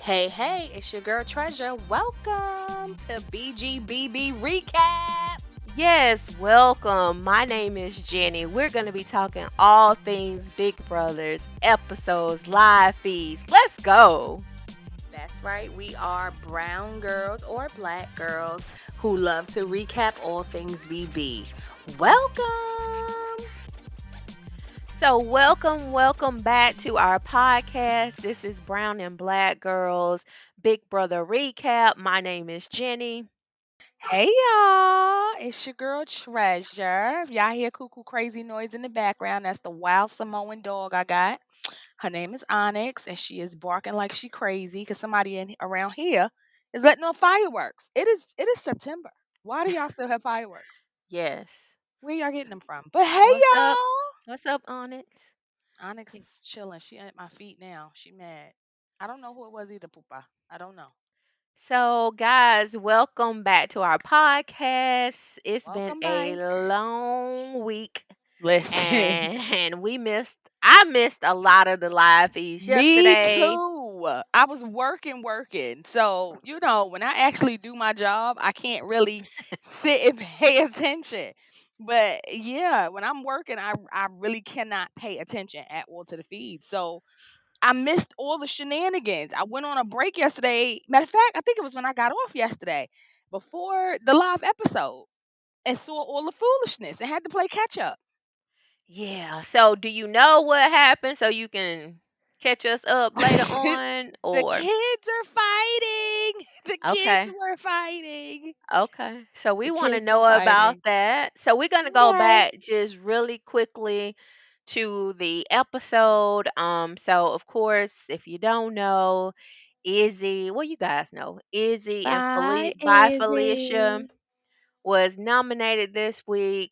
Hey, it's your girl Treasure. Welcome to BGBB Recap. Yes, welcome. My name is Jenny. We're going to be talking all things Big Brothers, episodes, live feeds. Let's go. That's right, we are brown girls or black girls who love to recap all things BB. Welcome. So, welcome back to our podcast. This is Brown and Black Girls Big Brother Recap. My name is Jenny. Hey y'all, it's your girl Treasure. If y'all hear cuckoo crazy noise in the background, that's the wild Samoan dog I got. Her name is Onyx, and she is barking like she crazy because somebody in around here is letting off fireworks. It is September. Why do y'all still have fireworks? Yes. Where y'all getting them from? But hey What's up? y'all, What's up, Onyx? Onyx is chilling. She at my feet now. She mad. I don't know who it was either, Poopa. I don't know. So, guys, welcome back to our podcast. It's been Welcome a back. long week Listen. and I missed a lot of the live feeds Me yesterday. too. I was working. So, when I actually do my job, I can't really sit and pay attention. But yeah, when I'm working, I really cannot pay attention at all to the feed. So I missed all the shenanigans. I went on a break yesterday. Matter of fact, I think it was when I got off yesterday, before the live episode, and saw all the foolishness and had to play catch up. Yeah. So, do you know what happened so you can catch us up later on The or kids are fighting. The kids okay. were fighting. Okay. So, we The want to kids were know about fighting. that. So, we're going to go Okay. back just really quickly to the episode. So of course, if you don't know, Izzy, well, you guys know, Izzy and Bye, by Felicia Izzy. was nominated this week.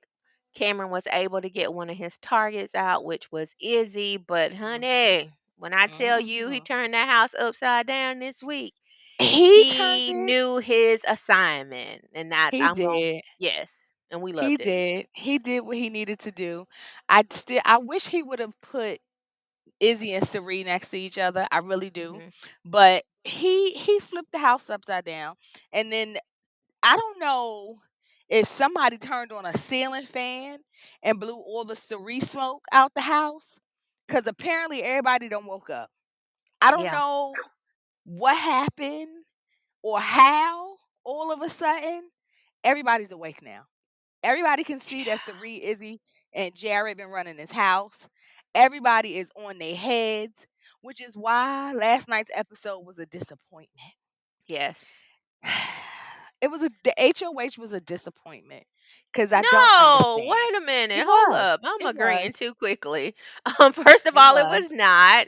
Cameron was able to get one of his targets out, which was Izzy. But Mhm. honey, when I tell you he Mhm. turned that house upside down this week, He turned he it. knew his assignment, and that's He I'm going did. yes, and we He loved it. did. He did what he needed to do. I wish he would have put Izzy and Cirie next to each other. I really do. Hmm. But he flipped the house upside down. And then I don't know if somebody turned on a ceiling fan and blew all the Cirie smoke out the house. Cause apparently everybody don't woke up. I don't Yeah. know what happened or how all of a sudden everybody's awake now. Everybody can see that Cirie, Izzy, and Jared been running this house. Everybody is on their heads, which is why last night's episode was a disappointment. Yes. The HOH was a disappointment because I don't No, understand. wait a It minute. Hold was. up. I'm It agreeing was. too quickly. First of It all, it was. was not.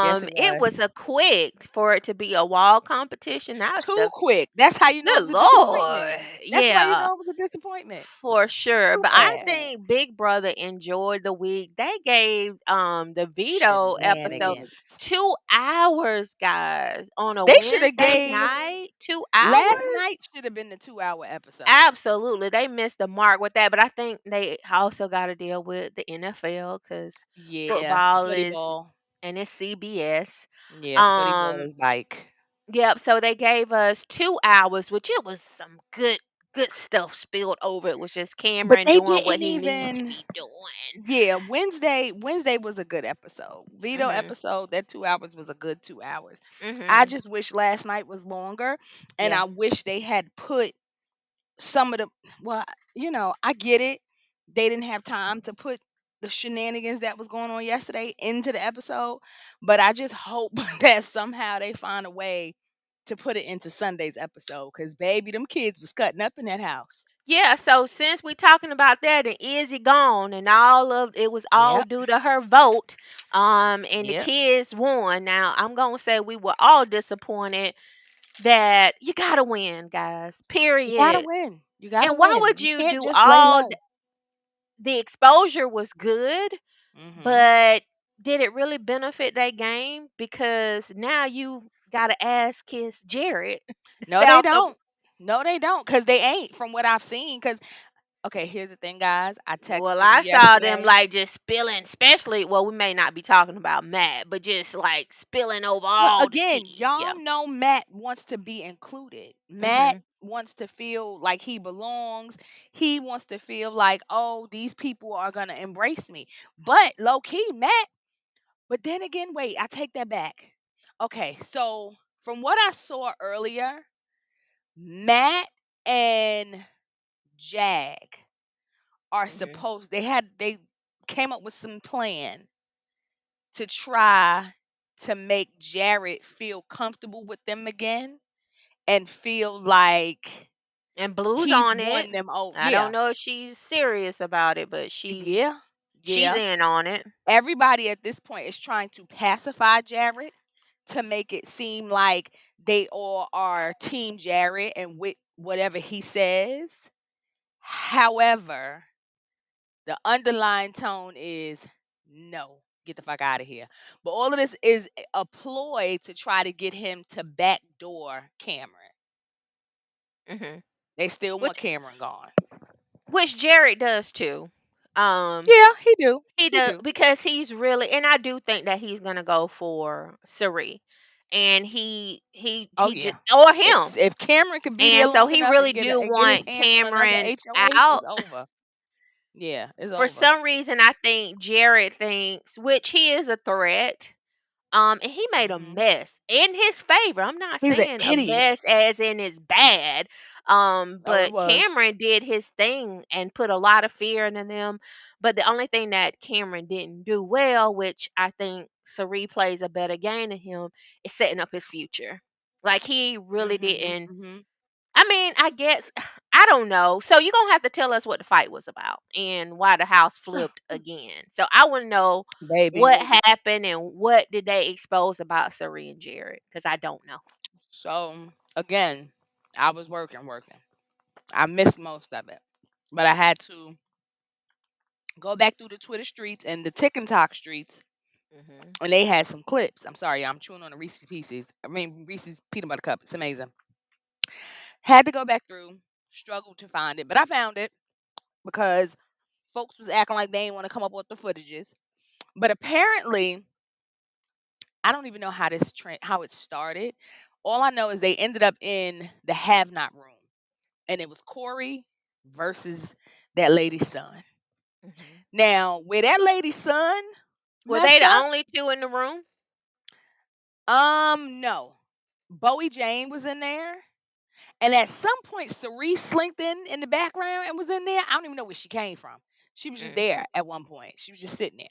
Yes, it It was was. a quick for it to be a wall competition. That's Too the quick. That's how you know it good was a disappointment. Lord. That's why you Yeah, know it was a disappointment. for sure. Too But I fast. think Big Brother enjoyed the week. They gave the veto episode Shenanigans. 2 hours, guys, on a They should have Wednesday gave night. last 2 hours? night should have been the 2 hour episode. Absolutely, they missed the mark with that, but I think they also got to deal with the NFL because Yeah, football footy is ball. and it's CBS. Yeah, footy ball Um, is like. yep. So they gave us 2 hours, which it was some good stuff spilled over. It was just But Cameron they doing what didn't he need to even. be doing. Yeah, Wednesday was a good episode. Veto Mhm. episode, that 2 hours was a good 2 hours. I Mhm. just wish last night was longer, and Yeah. I wish they had put some of the. Well, I get it. They didn't have time to put the shenanigans that was going on yesterday into the episode, but I just hope that somehow they find a way to put it into Sunday's episode. Cause baby, them kids was cutting up in that house. Yeah, so since we talking about that and Izzy gone and all of it was all Yep. due to her vote, and the Yep. kids won. Now I'm gonna say we were all disappointed that you gotta win, guys. You gotta Period. win. You gotta And why win. would You you can't do just lay all low. the exposure was good, Hmm. but did it really benefit that game? Because now you gotta ask Kiss Jared No, they south of don't. No, they don't. Cause they ain't from what I've seen. Cause Okay, here's the thing, guys. I text Well, Cirie I saw them yesterday. like just spilling, especially. Well, we may not be talking about Matt, but just like spilling over Well, all the again, tea. y'all Yeah. know Matt wants to be included. Matt Mhm. wants to feel like he belongs. He wants to feel like, oh, these people are gonna embrace me. But low key, Matt. But then again, wait, I take that back. Okay, so from what I saw earlier, Matt and Jag are Mhm. supposed they came up with some plan to try to make Jared feel comfortable with them again and feel like And Blue's he's on it. won them over. I don't Yeah. know if she's serious about it, but Yeah. she's Yeah. in on it. Everybody at this point is trying to pacify Jared to make it seem like they all are team Jared and with whatever he says. However, the underlying tone is no, get the fuck out of here. But all of this is a ploy to try to get him to backdoor Cameron. Mhm. They still want Which Cameron gone. Jared does too. Um, Yeah, he do. he He does do. because he's really, and I do think that he's gonna go for Cirie, and Oh he just yeah. or him, If Cameron can be there and so long he enough really and do get his want hands on another Cameron HOH, out. it's over. Yeah, it's For over. some reason, I think Jared thinks, which he is a threat. And he made a Hmm. mess in his favor. I'm not He's an saying a idiot. mess as in it's bad. Oh, it But was. Cameron did his thing and put a lot of fear into them. But the only thing that Cameron didn't do well, which I think Cirie plays a better game than him, is setting up his future. Like he really Hmm. didn't. Hmm. I mean, I guess I don't know. So you're gonna have to tell us what the fight was about and why the house flipped again. So I want to know Baby. what happened and what did they expose about Cirie and Jared? Because I don't know. So again, I was working. I missed most of it, but I had to go back through the Twitter streets and the TikTok streets, Hmm. and they had some clips. I'm sorry, I'm chewing on a Reese's Pieces. I mean Reese's peanut butter cup. It's amazing. Had to go back through, struggled to find it, but I found it because folks was acting like they didn't want to come up with the footages. But apparently, I don't even know how how it started. All I know is they ended up in the have not room, and it was Corey versus that lady's son. Hmm. Now, where that lady's son Were they messed the up, only two in the room? no. Bowie Jane was in there. And at some point, Cirie slinked in the background and was in there. I don't even know where she came from. She was just Mm. there at one point. She was just sitting there.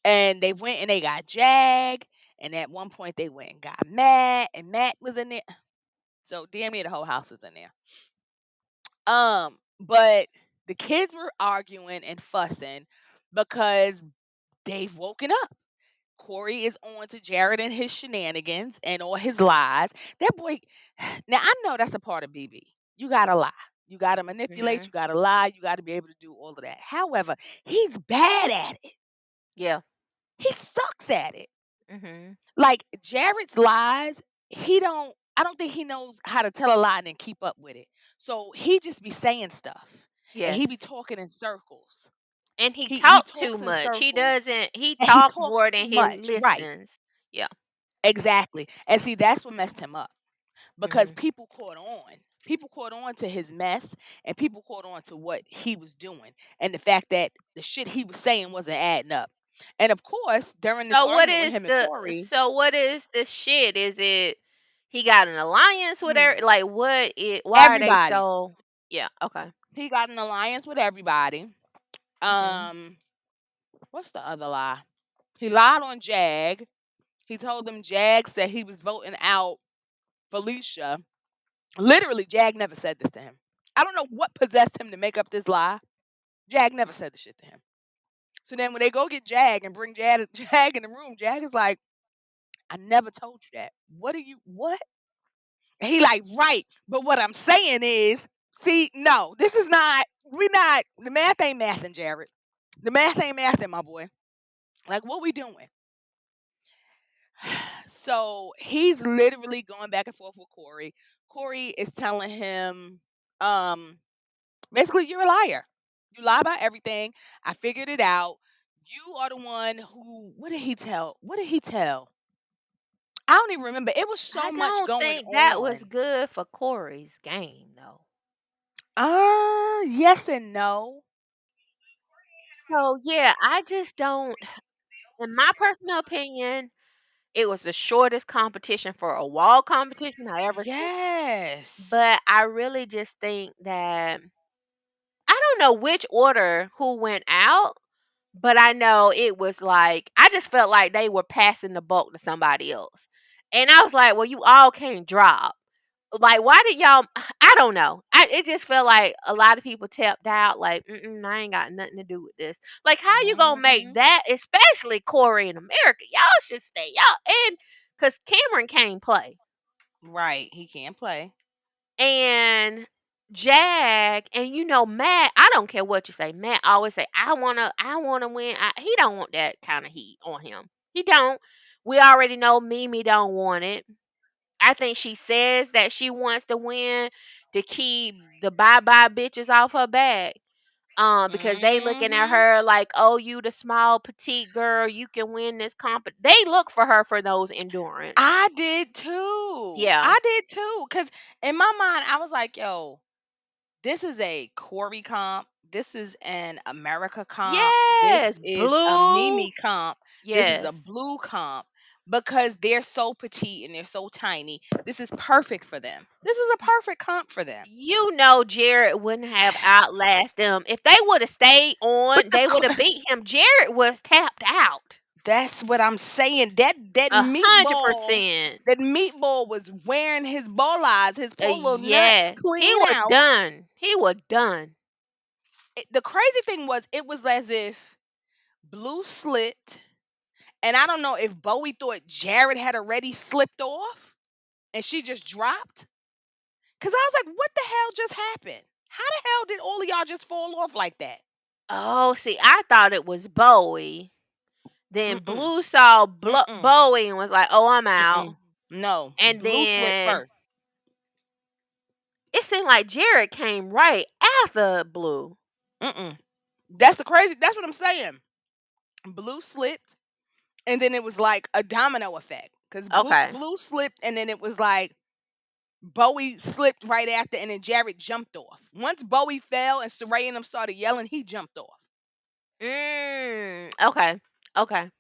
And they went and they got Jag. And at one point, they went and got Matt. And Matt was in there. So damn near the whole house is in there. But the kids were arguing and fussing because they've woken up. Corey is on to Jared and his shenanigans and all his lies. That boy, now I know that's a part of BB. You gotta lie. You gotta manipulate. Hmm. You gotta lie. You gotta be able to do all of that. However, he's bad at it. Yeah. He sucks at it. Hmm. Like Jared's lies, he don't. I don't think he knows how to tell a lie and then keep up with it. So he just be saying stuff, and he be Yes. talking in circles. And he He talked too talks in much. He circles, doesn't. He and he talk talks more too than he much. Right. listens. Yeah. Exactly. And see, that's what messed him up because Hmm. people caught on. People caught on to his mess and people caught on to what he was doing and the fact that the shit he was saying wasn't adding up. And of course, during this argument with him and Corey, So what is the shit? Is it he got an alliance with mm, her? Like what it why are they everybody, so yeah, okay. he got an alliance with everybody. Hmm. Um, what's the other lie? He lied on Jag. He told them Jag said he was voting out Felicia. Literally, Jag never said this to him. I don't know what possessed him to make up this lie. Jag never said the shit to him. So then when they go get Jag and bring Jag in the room, Jag is like, I never told you that. What are you what? And he like, right. But what I'm saying is, see, no, this is not, we not, the math ain't mathing, Jared. The math ain't mathing, my boy. Like, what we doing? So he's literally going back and forth with Corey. Corey is telling him, um, Basically, you're a liar. You lie about everything. I figured it out. You are the one who. What did he tell? What did he tell? I don't even remember. It was I so much don't going think that was on. good for Corey's game, though. Yes and no. So yeah, I just don't. In my personal opinion, it was the shortest competition for a wall competition I ever seen. Yes. But I really just think that I don't know which order who went out, but I know it was like I just felt like they were passing the buck to somebody else. And I was like, well, you all can't drop. Like, why did y'all? I don't know. It just felt like a lot of people tapped out. Like, I ain't got nothing to do with this. Like, how you gonna make Hmm. that? Especially Corey in America, y'all should stay y'all and because Cameron can't play Right. He can't play. and Jag and Matt. I don't care what you say. Matt always say, I wanna win. He don't want that kind of heat on him. He don't. We already know Mimi don't want it. I think she says that she wants to win to keep the bye bye bitches off her back. Because they looking at Hmm. her like, oh, you the small petite girl, you can win this They look for her for those endurance. I did too. Yeah. I did too. Cause in my mind, I was like, yo, this is a Corey comp. This is an America comp. This Yes, is a blue. Mimi comp. This is a Yes. blue comp because they're so petite and they're so tiny. This is perfect for them. This is a perfect comp for them. Jared wouldn't have outlast them. If they would have stayed But on, they would have beat him. Jared was tapped out. that's what I'm saying. That A hundred meatball, percent. that meatball was wearing his bollards, his polo nuts Yeah, he clean was out. done. He was done. The crazy thing was, it was as if Blue slipped, and I don't know if Bowie thought Jared had already slipped off, and she just dropped. Cause I was like, what the hell just happened? How the hell did all of y'all just fall off like that? Oh, see, I thought it was Bowie. Then Mm-mm. Blue saw Mm-mm. Bowie and was like, "Oh, I'm Mm-mm. out." No. And Blue slipped then first. it seemed like Jared came right after Blue. Mm-mm. That's what I'm saying. Blue slipped, and then it was like a domino effect. Because Okay. Blue slipped, and then it was like Bowie slipped right after, and then Jared jumped off. Once Bowie fell and Cirie and them started yelling, he jumped off. Okay. Okay.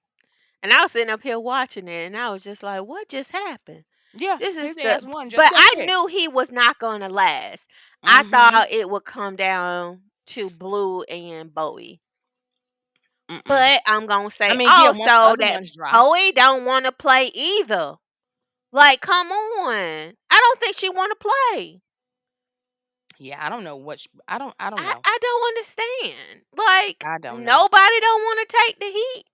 And I was sitting up here watching it, and I was just like, "What just happened?" Yeah, This is his the. ass won just But that I quick. knew he was not going to last. I Mm-hmm. thought it would come down to Blue and Bowie. Mm-mm. But I'm gonna I say mean, yeah, one also other that ones dropped. Bowie don't want to play either. Like, come on. I don't think she want to play. Yeah, I don't know I don't know. I don't understand. Like, I don't know. nobody don't want to take the heat.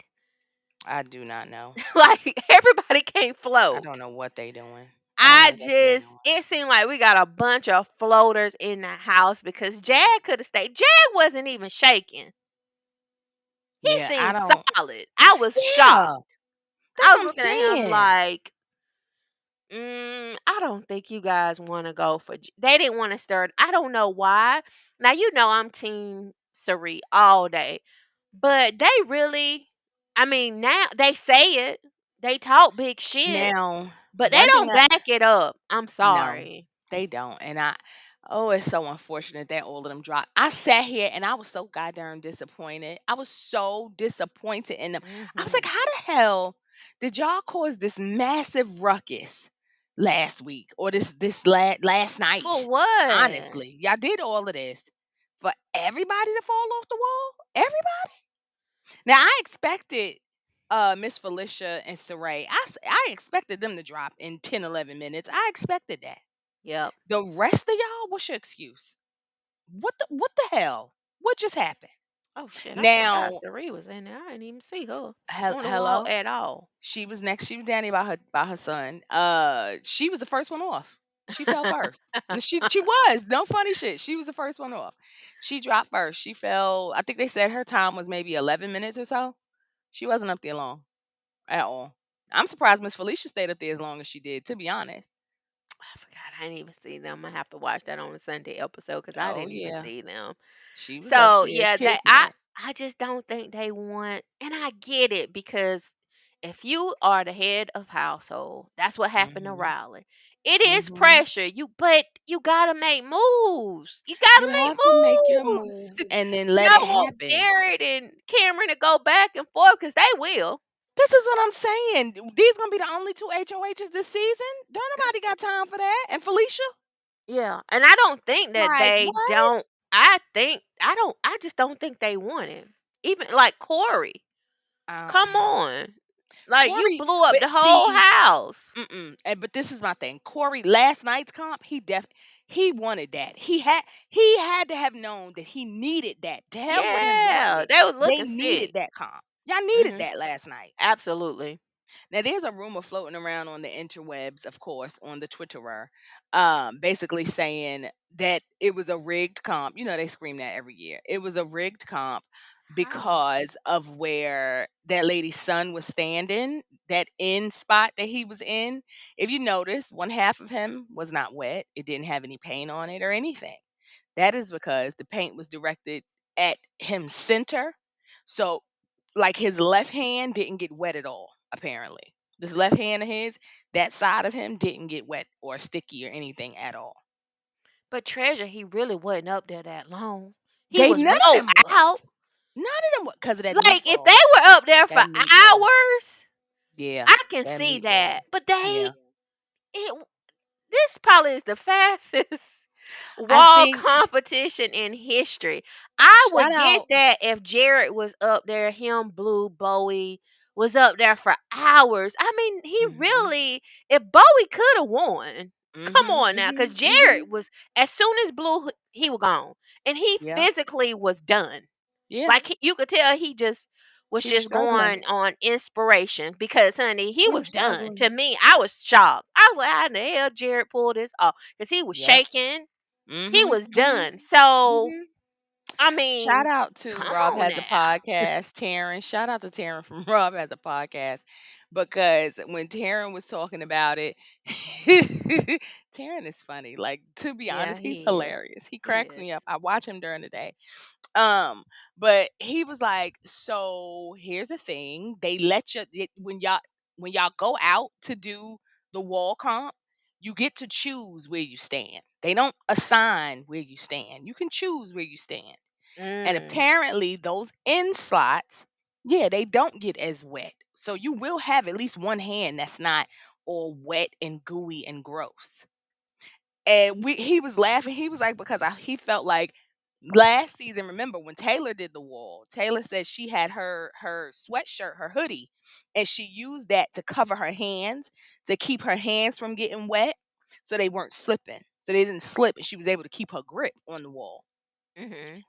I do not know. Like, everybody can't I don't float. know what they doing. I don't I know what they just doing. it seemed like we got a bunch of floaters in the house because Jag could have stayed. Jag wasn't even shaking. He Yeah, I seemed don't. solid. I was Yeah, shocked. that's I what was I'm looking at him saying. like, I don't think you guys want to go for. They didn't want to stir it. I don't know why. Now I'm team Cirie all day, but they really. I mean, now they say it. They talk big shit, Now, but they one thing don't back it up. I'm no, sorry. they don't. And oh, it's so unfortunate that all of them dropped. I sat here and I was so goddamn disappointed. I was so disappointed in them. I was like, Hmm. how the hell did y'all cause this massive ruckus last week or last For night? what? Honestly, y'all did all of this for everybody to fall off the wall. Everybody. Now I expected Miss Felicia and Saray. I expected them to drop in 10, 11 minutes. I expected that. Yep. The rest of y'all, what's your excuse? What the hell? What just happened? Oh shit! I forgot Now, Cirie was in there. I didn't even see her on the wall hello. at all. She was next. She was Danny by her son. She was the first one off. She fell first. And she was no funny shit. She was the first one off. She dropped first. She fell. I think they said her time was maybe 11 minutes or so. She wasn't up there long at all. I'm surprised Miss Felicia stayed up there as long as she did. To be honest, I forgot I didn't even see them. I have to watch that on a Sunday episode because I Oh didn't even yeah, see them. she was up So there yeah, they kicking it. I just don't think they want, and I get it because if you are the head of household, that's what happened to Mhm. Riley. It is Mhm. pressure. But you gotta make moves. You gotta You have to make your make moves. moves and then let it Y'all want happen. Jared and Cameron to go back and forth because they will. This is what I'm saying. These gonna be the only two HOHs this season. Don't nobody got time for that. And Felicia, Yeah, and I don't think that like they what? don't. I don't. I just don't think they want him. Even like Corey. Come Um, on. Like you Corey, blew up but the whole see, house. mm-mm. But this is my thing. Corey, last night's comp, he wanted that. He had to have known that he needed that. To hell with him wanting Yeah, it. they was They looking needed sick. that comp. Y'all needed Mhm. that last night. Absolutely. Now, there's a rumor floating around on the interwebs, of course, on the Twitterer, basically saying that it was a rigged comp. You know, they scream that every year. It was a rigged comp How? because of where that lady's son was standing, that end spot that he was in. If you notice, one half of him was not wet. It didn't have any paint on it or anything. That is because the paint was directed at him center. So, like his left hand didn't get wet at all, apparently. This left hand of his, that side of him didn't get wet or sticky or anything at all. But Treasure, he really wasn't up there that long. He They was none of wore them out. was. None of them was because of that Like if they meatball. were up there for That meatball. hours, Yeah, I can that see meatball. that. But they Yeah. it this probably is the fastest I wall think competition in history. I shout would get out. that if Jared was up there, him, Blue, Bowie was up there for hours. I mean, he Mhm. really, if Bowie could have won, come Mhm. on now, because Mhm. Jared Mhm. was, as soon as Blue, he was gone. And he Yeah. physically was done. Yeah. Like you could tell he just was He was just struggling. going on inspiration because honey, he He was was done. struggling. To me, I was shocked. I was like, how in the hell Jared pulled this off? Because he was Yep. shaking. He Mhm. was Mhm. done. So Mhm. I Shout mean, out to come Rob on Has a now. Podcast, Taryn. Shout out to Taryn from Rob Has a Podcast because when Taryn was talking about it, Taryn is funny. Like to be Yeah, honest, he's he is. hilarious. He He cracks is. me up. I watch him during the day. Um, but he was like, "So here's the thing: they let you when y'all go out to do the wall comp, you get to choose where you stand. They don't assign where you stand. You can choose where you stand." And Mm. apparently those end slots, yeah, they don't get as wet. So you will have at least one hand that's not all wet and gooey and gross. And he was laughing. He was like, because he felt like last season, remember when Taylor did the wall, Taylor said she had her sweatshirt, her hoodie, and she used that to cover her hands to keep her hands from getting wet so they weren't slipping. So they didn't slip and she was able to keep her grip on the wall. Mhm.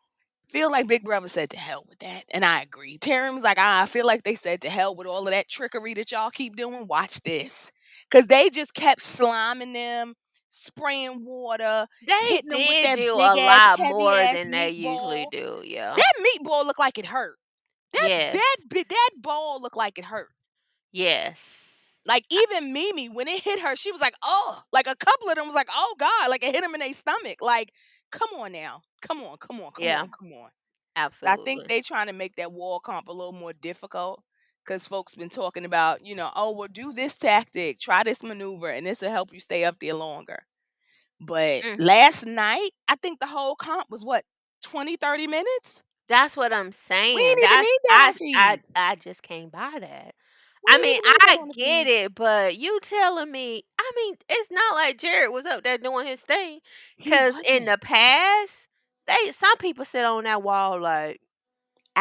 Feel like Big Brother said to hell with that. And I agree. Taryn was like, I feel like they said to hell with all of that trickery that y'all keep doing. Watch this. Because they just kept sliming them, spraying water, They hitting them with did that do big a ass, lot heavy more ass than they usually meatball. do. Yeah. That meatball looked like it hurt. That Yes. that that ball looked like it hurt. Yes. Like I- even Mimi, when it hit her, she was like, "Oh!" Like a couple of them was like, "Oh God!" Like it hit them in their stomach. Like, come on now, come on, come on, come yeah. on, come on. So I think Absolutely. they trying to make that wall comp a little more difficult because folks been talking about, oh, well, do this tactic, try this maneuver, and this will help you stay up there longer. But Mm. last night, I think the whole comp was what, 20, 30 minutes? That's what I'm We saying. ain't even That's need that on feeds. I just came by that. We I ain't mean, even need that I on the get feeds. it, but you telling me, I mean, it's not like Jared was up there doing his thing. He Cause in wasn't. the past, some people sit on that wall like,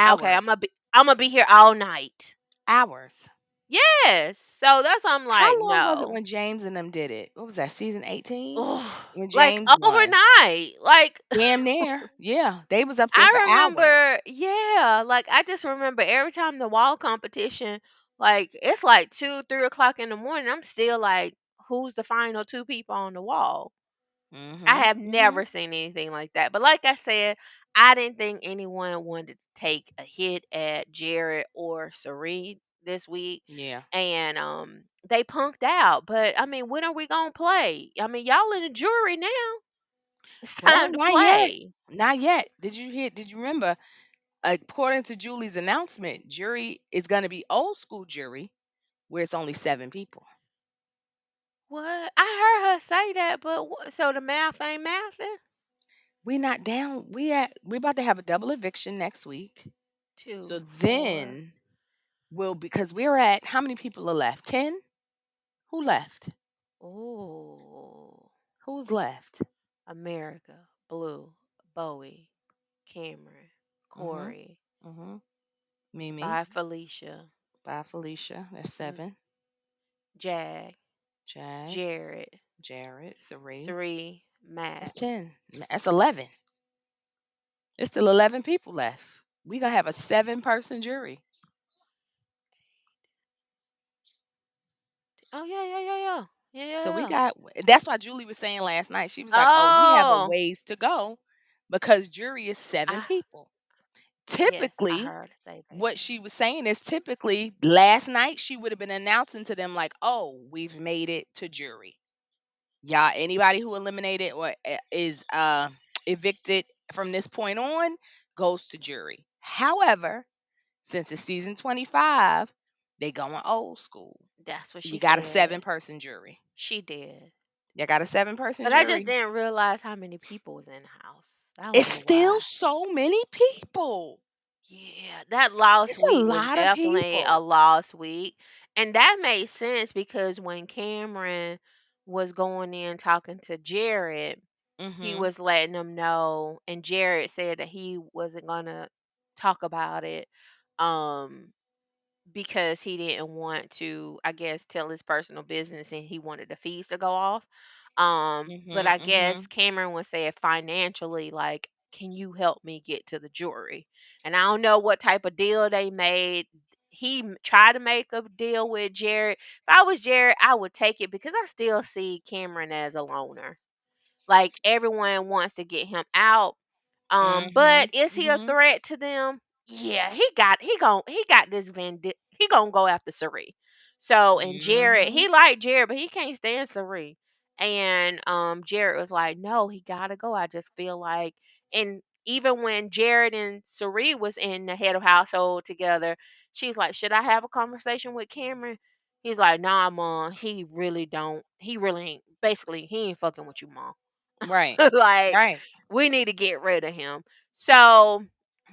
okay, Hours. I'm gonna be here all night. Hours. Yes. So that's why I'm like, How long was it no. when James and them did it? What was that, season 18? Ugh. When Like James won. overnight. Like Damn near. Yeah, they was up there for I hours. remember, yeah, like I just remember every time the wall competition, like it's like 2, 3 o'clock in the morning. I'm still like, who's the final two people on the wall? I Mm-hmm. have Mm-hmm. never seen anything like that. But like I said, I didn't think anyone wanted to take a hit at Jared or Cirie. this week, Yeah. and they punked out. But I mean, when are we gonna play? I mean, y'all in the jury now. It's Well, time to not yet. play. Not yet. Did you remember? According to Julie's announcement, jury is going to be old school jury, where it's only 7 people. What? I heard her say that, but so the math ain't mathing. We not down. We about to have a double eviction next week. Two, So four. then because we're at how many people are left? 10? Who left? Oh, Who's left? America, Blue, Bowie, Cameron, Mhm. Corey, Mhm. Mimi. by Felicia, Bye Felicia. That's mm, 7. Jag, Jag, Jared, Jared, Cirie. Cirie, That's Matt. 10. That's 11. It's still 11 people left. We gonna have a 7-person jury. Oh yeah, yeah, yeah, yeah, yeah, So yeah, we yeah. got that's why Julie was saying last night. She was like, "Oh, we have a Oh, ways to go because jury is 7 I people." yes, I Typically, heard her say what that. she was saying is typically last night she would have been announcing to them like, "Oh, we've made it to jury. Y'all, anybody who eliminated or is evicted from this point on goes to jury." However, since it's season 25, they going old school. That's what she You got a said. 7-person jury. She did. You got a 7-person But I just jury. didn't realize how many people was in the house. I don't It's know still why. so many people. Yeah, that lost It's a week was lot of definitely a people. lost week. And that made sense because when Cameron was going in talking to Jared, he Mhm. was letting them know, and Jared said that he wasn't going to talk about it. Um because he didn't want to, I guess, tell his personal business and he wanted the fees to go off. But Mhm. I guess Mhm. Cameron was saying financially, like, can you help me get to the jury? And I don't know what type of deal they made. He tried to make a deal with Jared. If I was Jared, I would take it because I still see Cameron as a loner. Like everyone wants to get him out. But Mhm. is he a Mhm. threat to them? Yeah, he got this vendetta. He gonna go after Cirie. So and Jared, Mhm. he liked Jared, but he can't stand Cirie. And Jared was like, no, he gotta go. I just feel like, and even when Jared and Cirie was in the head of household together, she's like, should I have a conversation with Cameron? He's like, nah, mom. He really don't. He really ain't. Basically, he ain't fucking with you, mom. Right. Like Right. we need to get rid of him. So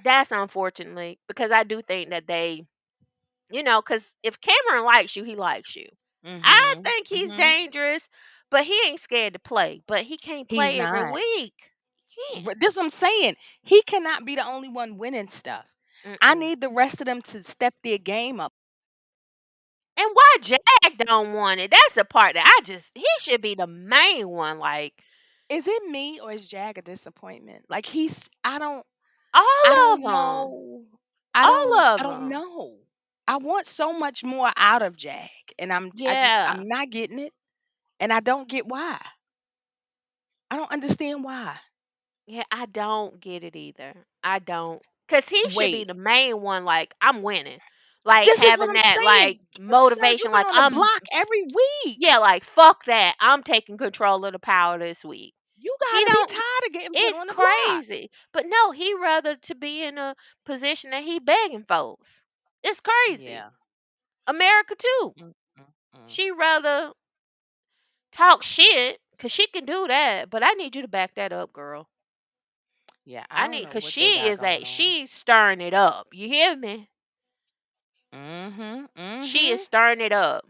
that's unfortunately because I do think that they, because if Cameron likes you, he likes you. I Mhm. think he's Mhm. dangerous, but he ain't scared to play. But he can't He's play every not. week. He can't. This what I'm saying. He cannot be the only one winning stuff. I Mm-mm. need the rest of them to step their game up. And why Jack don't want it? That's the part that he should be the main one. Like Is it me or is Jag a disappointment? Like he's I all of don't them, know. all I of don't them. know. I want so much more out of Jag and Yeah. I'm not getting it and I don't get why. I don't understand why. Yeah, I don't get it either. I don't. Cause he should be Wait. the main one, like, I'm winning. Like This is what having I'm that like saying. But sir, motivation, you've been like on the I'm block every week. yeah, like fuck that. I'm taking control of the power this week. You He gotta be don't tired of getting put it's on the block. crazy. But no, he rather to be in a position that he begging folks. It's crazy. Yeah. America too. Mm, mm, mm. She rather talk shit, cause she can do that, but I need you to back that up, girl. Yeah, I I don't need know cause what they she got is going on. she's stirring it up. You hear me? Mhm. She is Mhm. stirring it up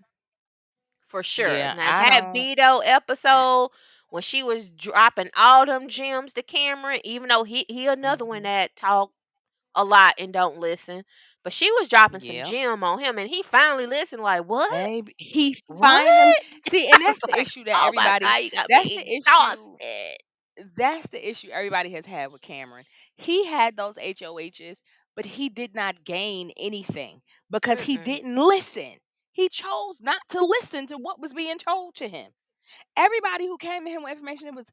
for sure. Yeah, Now I that don't. Vito episode when she was dropping all them gems to Cameron, even though he another one Mhm. that talk a lot and don't listen, but she was dropping some Yeah. gem on him, and he finally listened. Like what? Baby, he What? finally see, I and was that's the like, issue that oh my everybody. god, you got That's me the issue. exhausted. That's the issue everybody has had with Cameron. He had those HOHs, but he did not gain anything because he Mm-mm. didn't listen. He chose not to listen to what was being told to him. Everybody who came to him with information, it was,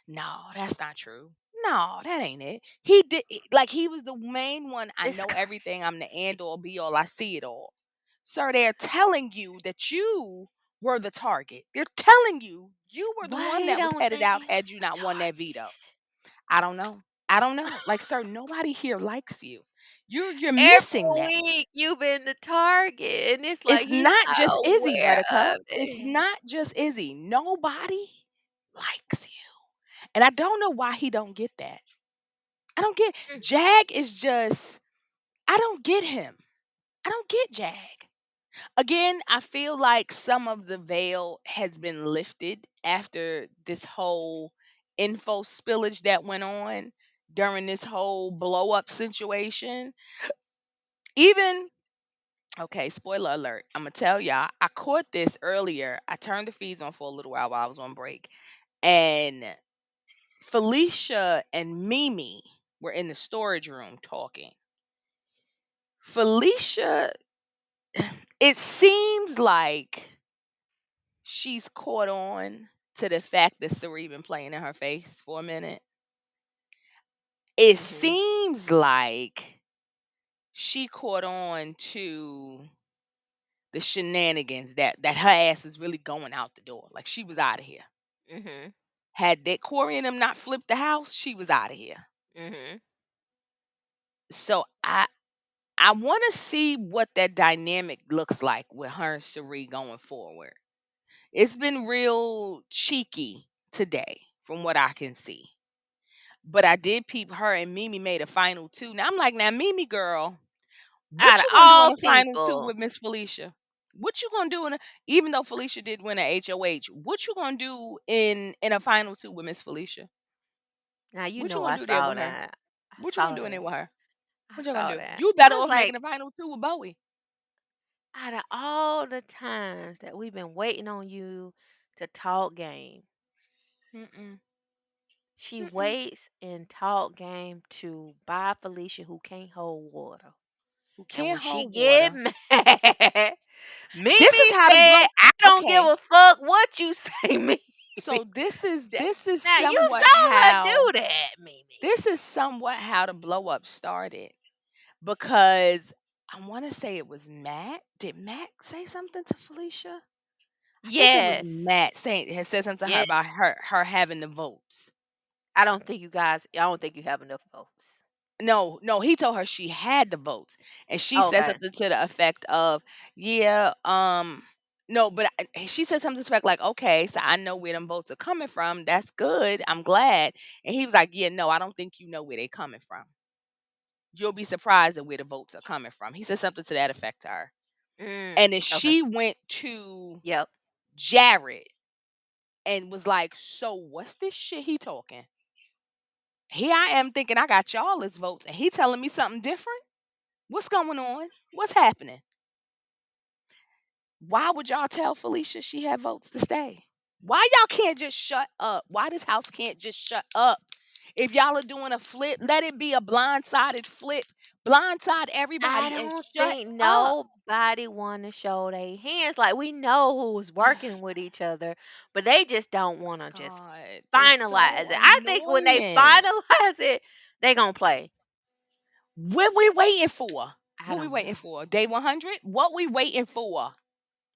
no, that's not true. No, that ain't it. Like he was the main one. I It's know everything. I'm the end crazy. all be all. I see it all. Sir, they're telling you that you were the target. They're telling you you were the Why one he that was don't headed think out he had was you the not won that target? veto. I don't know. I don't know. Like, sir, nobody here likes you. You're Every missing that. week you've been the target, and it's like It's he's not not just Izzy, aware Buttercup. of It's it. not just Izzy. Nobody likes you. And I don't know why he don't get that. I don't get Mm, Jag is just I don't get him. I don't get Jag. Again, I feel like some of the veil has been lifted after this whole info spillage that went on during this whole blow up situation. Even okay, spoiler alert. I'm gonna tell y'all. I caught this earlier. I turned the feeds on for a little while I was on break, and Felicia and Mimi were in the storage room talking. Felicia, it seems like she's caught on to the fact that Cirie been playing in her face for a minute. It mhm, seems like she caught on to the shenanigans that her ass is really going out the door. Like she was out of here. mhm, Had that Corey and them not flipped the house, she was out of here. mhm. So I want to see what that dynamic looks like with her and Cirie going forward. It's been real cheeky today, from what I can see. But I did peep her and Mimi made a final two. Now I'm like, now Mimi girl, Out what of you gonna do in all the final two people, with Miss Felicia? What you gonna do even though Felicia did win a HOH, what you gonna do in a final two with Miss Felicia? now you What you know gonna I do there saw with her? that. I What you gonna saw do in there that. with her? I What you gonna saw do? that. You I better was off making like, a final two with Bowie. out of all the times that we've been waiting on you to talk game, Mm-mm. she Mm-mm. waits and talk game to buy Felicia who can't hold water. Who And when can't she hold get water. mad, This is Mimi how to said, blow. "I don't give Okay, a fuck what you say, Mimi." so this is That- this is Now you somewhat saw her how do that, Mimi. the blow up started because I want to say it was Matt. Did Matt say something to Felicia? I think it was Yes, Matt saying had said something to her yes. about her having the votes. I don't think you guys. I don't think you have enough votes. No, no, he told her she had the votes, and she Oh, said okay. something to the effect of, "Yeah, no," but she said something to the effect like, "Okay, so I know where them votes are coming from. That's good. I'm glad." And he was like, "Yeah, no, I don't think you know where they're coming from. You'll be surprised at where the votes are coming from." He said something to that effect to her, and then Okay. she went to Yep. Jared and was like, "So what's this shit he talking? Here I am thinking I got y'all as votes, and he telling me something different. What's going on? What's happening? Why would y'all tell Felicia she had votes to stay? Why y'all can't just shut up? Why this house can't just shut up? If y'all are doing a flip, let it be a blindsided flip. Blindside I everybody and don't shut think up. nobody want to show their hands. Like we know who's working with each other, but they just don't want to just God, it's so finalize it. I think when they annoying. finalize it, they gonna play. What we waiting for? I What we don't waiting know. for? Day 100? What we waiting for?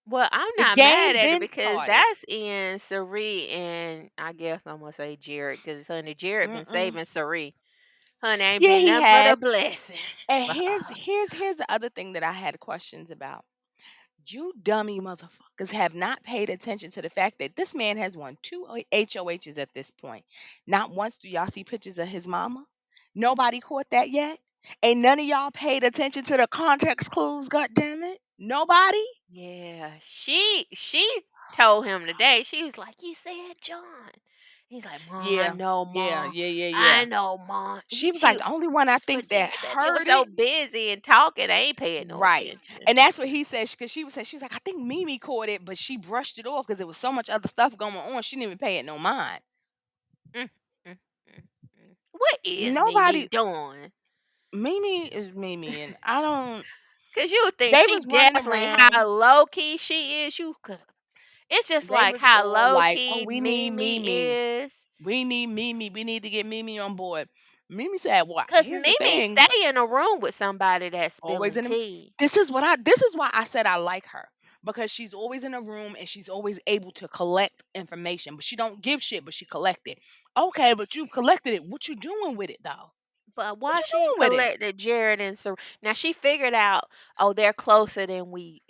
Well, I'm The not mad game at it been because started. that's in Cirie and I guess I'm gonna say Jared because honey, Jared been Mm-mm. saving Cirie. Honey ain't Yeah, been he nothing but a has. blessing. And For here's her. here's here's the other thing that I had questions about. You dummy motherfuckers have not paid attention to the fact that this man has won two HOHs at this point. Not once do y'all see pictures of his mama. Nobody caught that yet. Ain't none of y'all paid attention to the context clues, god damn it. Nobody? Yeah, she told him today. She was like, "You said John." He's like, "Ma, I Yeah. know, Yeah, Ma, yeah, yeah, I yeah. know, Ma." She was like the only one I think But that they were heard so it. busy and talking, they ain't paying no Right. attention. And that's what he said because she was saying she was like, I think Mimi caught it, but she brushed it off because there was so much other stuff going on. She didn't even pay it no mind. Mm, mm, mm, mm. What is Mimi Nobody doing? Mimi is Mimi and I don't Cause you would think they she was running definitely how around. low key she is. You could. It's just They like was how all low like, "Oh, key we need Mimi Mimi. is. We need Mimi. We need to get Mimi on board." Mimi said, "Well, Cause here's the Mimi thing. stay in a room with somebody that's Always spilling in a tea. this is why I said I like her because she's always in a room and she's always able to collect information, but she don't give shit, but she collect it. Okay, but you've collected it. What you doing with it though? But What why you she ain't doing with it? collected Jared and Sir? Now she figured out, oh, they're closer than we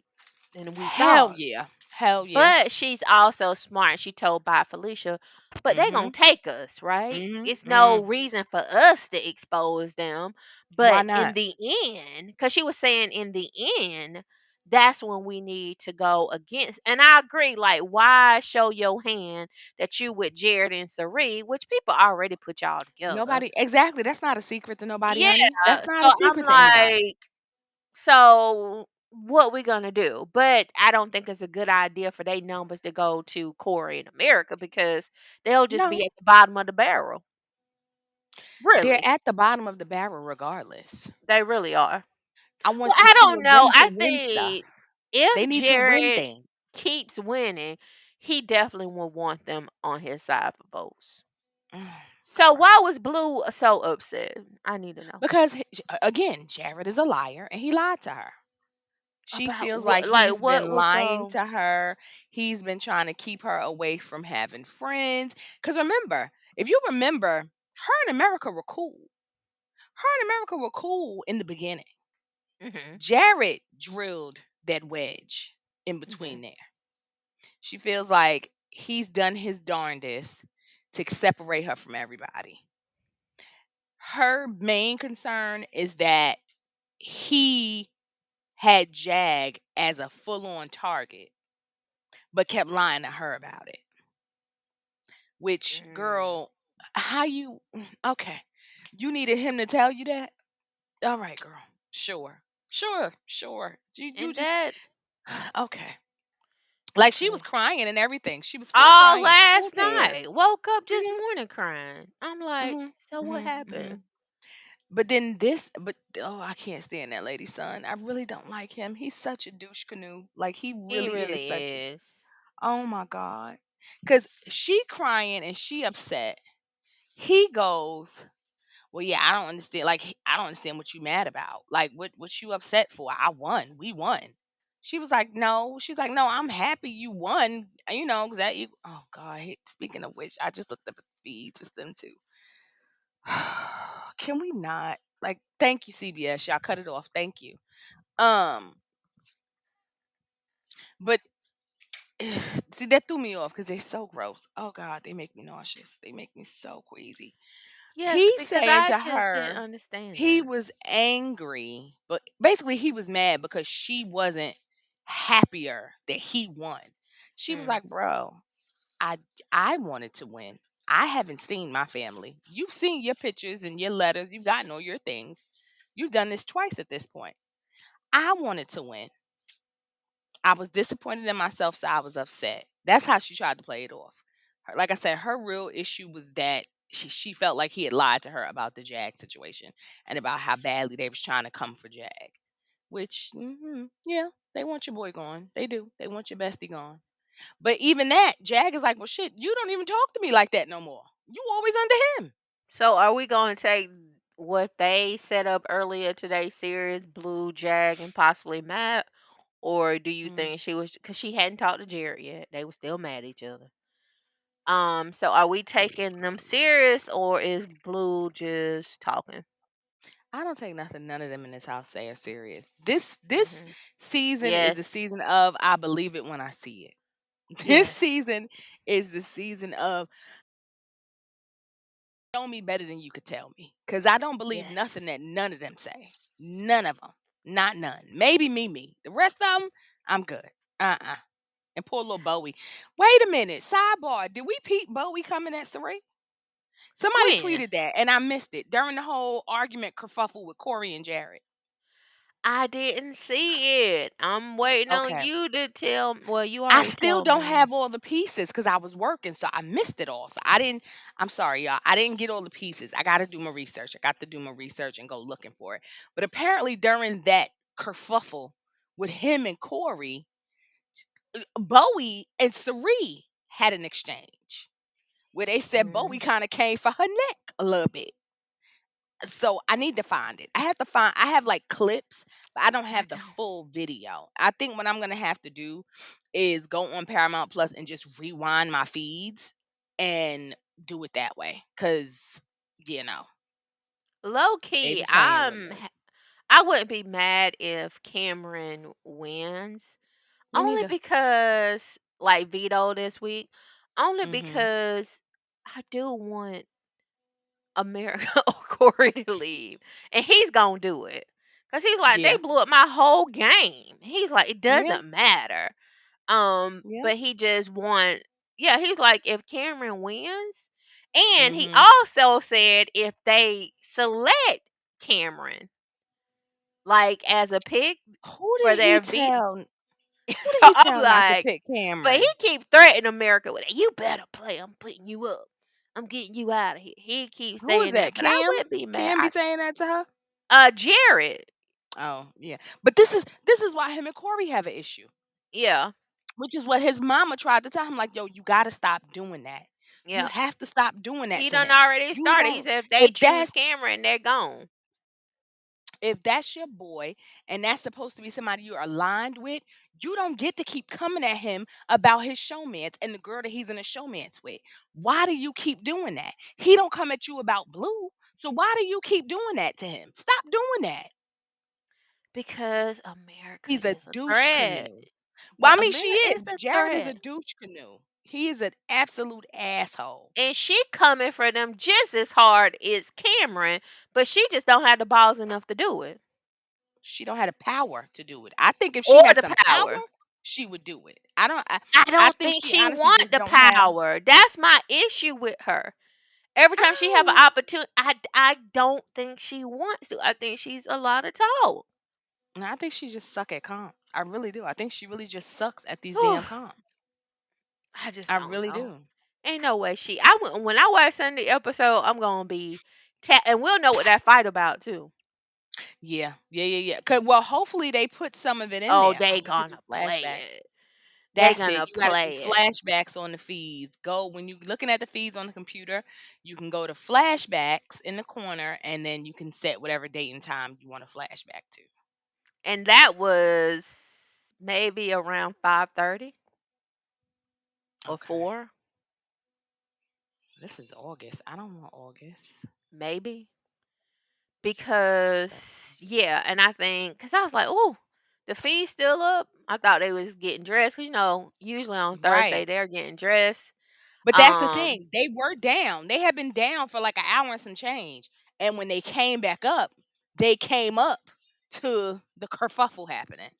Hell thought. yeah. Hell yeah. But she's also smart. She told by Felicia, but they gonna Mhm. take us, right? Mhm. It's no Mm. reason for us to expose them. Why But in not? the end, because she was saying in the end, that's when we need to go against. And I agree. Like, why show your hand that you with Jared and Cirie, which people already put y'all together. Nobody exactly. That's not a secret to nobody, Yeah. honey. That's not So a I'm secret to anybody. like, so what we gonna do? But I don't think it's a good idea for their numbers to go to Corey in America because they'll just No. be at the bottom of the barrel. They're Really, at the bottom of the barrel regardless. they really are. I Well, want to I see don't know. them to I win stuff. think They if need to win Jared things. keeps winning, he definitely will want them on his side for votes. Oh, So why Christ. was Blue so upset? I need to know Because again, Jared is a liar and he lied to her. She about feels what. like Like he's what been was lying so. to her. He's been trying to keep her away from having friends. Because remember, if you remember, her and America were cool. Her and America were cool in the beginning. Mhm. Jared drilled that wedge in Mhm. between there. She feels like he's done his darndest to separate her from everybody. Her main concern is that he had Jag as a full on target, but kept lying to her about it. Which, Mm. girl, how you okay. You needed him to tell you that? All right, girl. Sure. Sure, sure. You And just that okay. Like she was okay. crying and everything. She was full All crying, full last night. tears. Woke up just Mhm. morning crying. I'm like, Mhm. so what Mhm. Mhm. happened? But then this, but oh, I can't stand that lady's son. I really don't like him. He's such a douche canoe. Like he He really is really such a. is. Oh my god. Cause she crying and she upset. He goes, well, yeah, I don't understand. Like I don't understand what you mad about. Like what you upset for? I won. We won. She was like, no. She's like, no. I'm happy you won. You know, cause that. You, oh god. Speaking of which, I just looked up at the feeds. It's them too. Can we not? Like, thank you, CBS. Y'all cut it off. Thank you. Um, but see, that threw me off because they're so gross. Oh God, they make me nauseous. They make me so queasy. Yeah, He's because saying I to just didn't her, understand he that. was angry, but basically he was mad because she wasn't happier that he won. She was Mm. like, bro, I I wanted to win. I haven't seen my family. You've seen your pictures and your letters. You've gotten all your things. You've done this twice at this point. I wanted to win. I was disappointed in myself, so I was upset. That's how she tried to play it off. Like I said, her real issue was that she felt like he had lied to her about the Jag situation and about how badly they was trying to come for Jag. Which, yeah, they want your boy gone. They do. They want your bestie gone. But even that, Jag is like, well, shit, you don't even talk to me like that no more. You always under him. So are we going to take what they set up earlier today, Sirius, Blue, Jag, and possibly Matt? Or do you Mm. think she was, because she hadn't talked to Jared yet. They were still mad at each other. So are we taking them serious or is Blue just talking? I don't take nothing none of them in this house say are serious. This Hmm. season is Yes. the season of I believe it when I see it. This Yes. season is the season of show me better than you could tell me. Cause I don't believe Yes. nothing that none of them say. None of them. Not none. Maybe Mimi. The rest of them, I'm good. Uh-uh. And poor little Bowie. Wait a minute. Sidebar. Did we peep Bowie coming at Cirie? Somebody When? tweeted that and I missed it during the whole argument kerfuffle with Corey and Jared. I didn't see it. I'm waiting on Okay. you to tell. Well, you I already still told don't me. have all the pieces because I was working, so I missed it all. So I didn't. I'm sorry, y'all. I didn't get all the pieces. I got to do my research. I got to do my research and go looking for it. But apparently, during that kerfuffle with him and Corey, Bowie and Cirie had an exchange where they said Bowie Mm. kind of came for her neck a little bit. So I need to find it. I have like clips, but I don't I have the don't. full video. I think what I'm gonna have to do is go on Paramount Plus and just rewind my feeds and do it that way. Cause you know, Low they key, be playing with me. I wouldn't be mad if Cameron wins. Me Only neither. because like veto this week. Only Mhm. because I do want America or Corey to leave. And he's gonna do it. Cause he's like, they Yeah. blew up my whole game. He's like, it Yeah. doesn't matter. Yeah. But he just want, yeah, he's like, if Cameron wins, and he Mhm. also said if they select Cameron like as a pick Who for did he their veto. tell? Who did So he I'm tell not to like, pick but he Cameron? keep threatening America with it. You better play. I'm putting you up. I'm getting you out of here. He keeps Who is saying that? that, but I Cam? wouldn't be mad. Cam be saying that to her? Jared. Oh, yeah. But this is why him and Corey have an issue. Yeah, Which is what his mama tried to tell him, like, yo, you gotta stop doing that. You yeah. have to stop doing that He to done him. already You started. He don't said if they if choose that's Cameron, they're gone. if that's your boy and that's supposed to be somebody you're aligned with, you don't get to keep coming at him about his showmance and the girl that he's in a showmance with. Why do you keep doing that? He don't come at you about blue. So why do you keep doing that to him? Stop doing that. Because America He's a is a douche threat. canoe. Well, But I mean, she America is, is but a Jared is a threat. douche canoe. He is an absolute asshole. And she coming for them just as hard as Cameron, but she just don't have the balls enough to do it. She don't have the power to do it. I think if she Or had the some power, power. she would do it. I don't. I I don't think think she she honestly want just the don't have. power. That's my issue with her. Every time she have an Oh, opportunity, I don't think she wants to. I think she's a lot of talk. no, I think she just suck at comps. I really do. I think she really just sucks at these Whew, damn comps. I just I don't really know. do. Ain't no way she. When I watch Sunday episode, I'm gonna be, and we'll know what that fight about too. Yeah, yeah, yeah, yeah. Well, hopefully they put some of it in Oh, there. they They put some gonna play flashbacks. it. They That's it. gonna You got to do play it. flashbacks on the feeds. Go when you looking at the feeds on the computer, you can go to flashbacks in the corner, and then you can set whatever date and time you want to flashback to. And that was maybe around 5:30 or Okay. 4, This is August. I don't want August. maybe. Because September. yeah, and I think cuz I was like, "Oh, the fee's still up." I thought they was getting dressed, 'cause usually on Thursday Right. they're getting dressed. But that's the Um thing. They were down. They had been down for like an hour and some change. And when they came back up, they came up to the kerfuffle happening.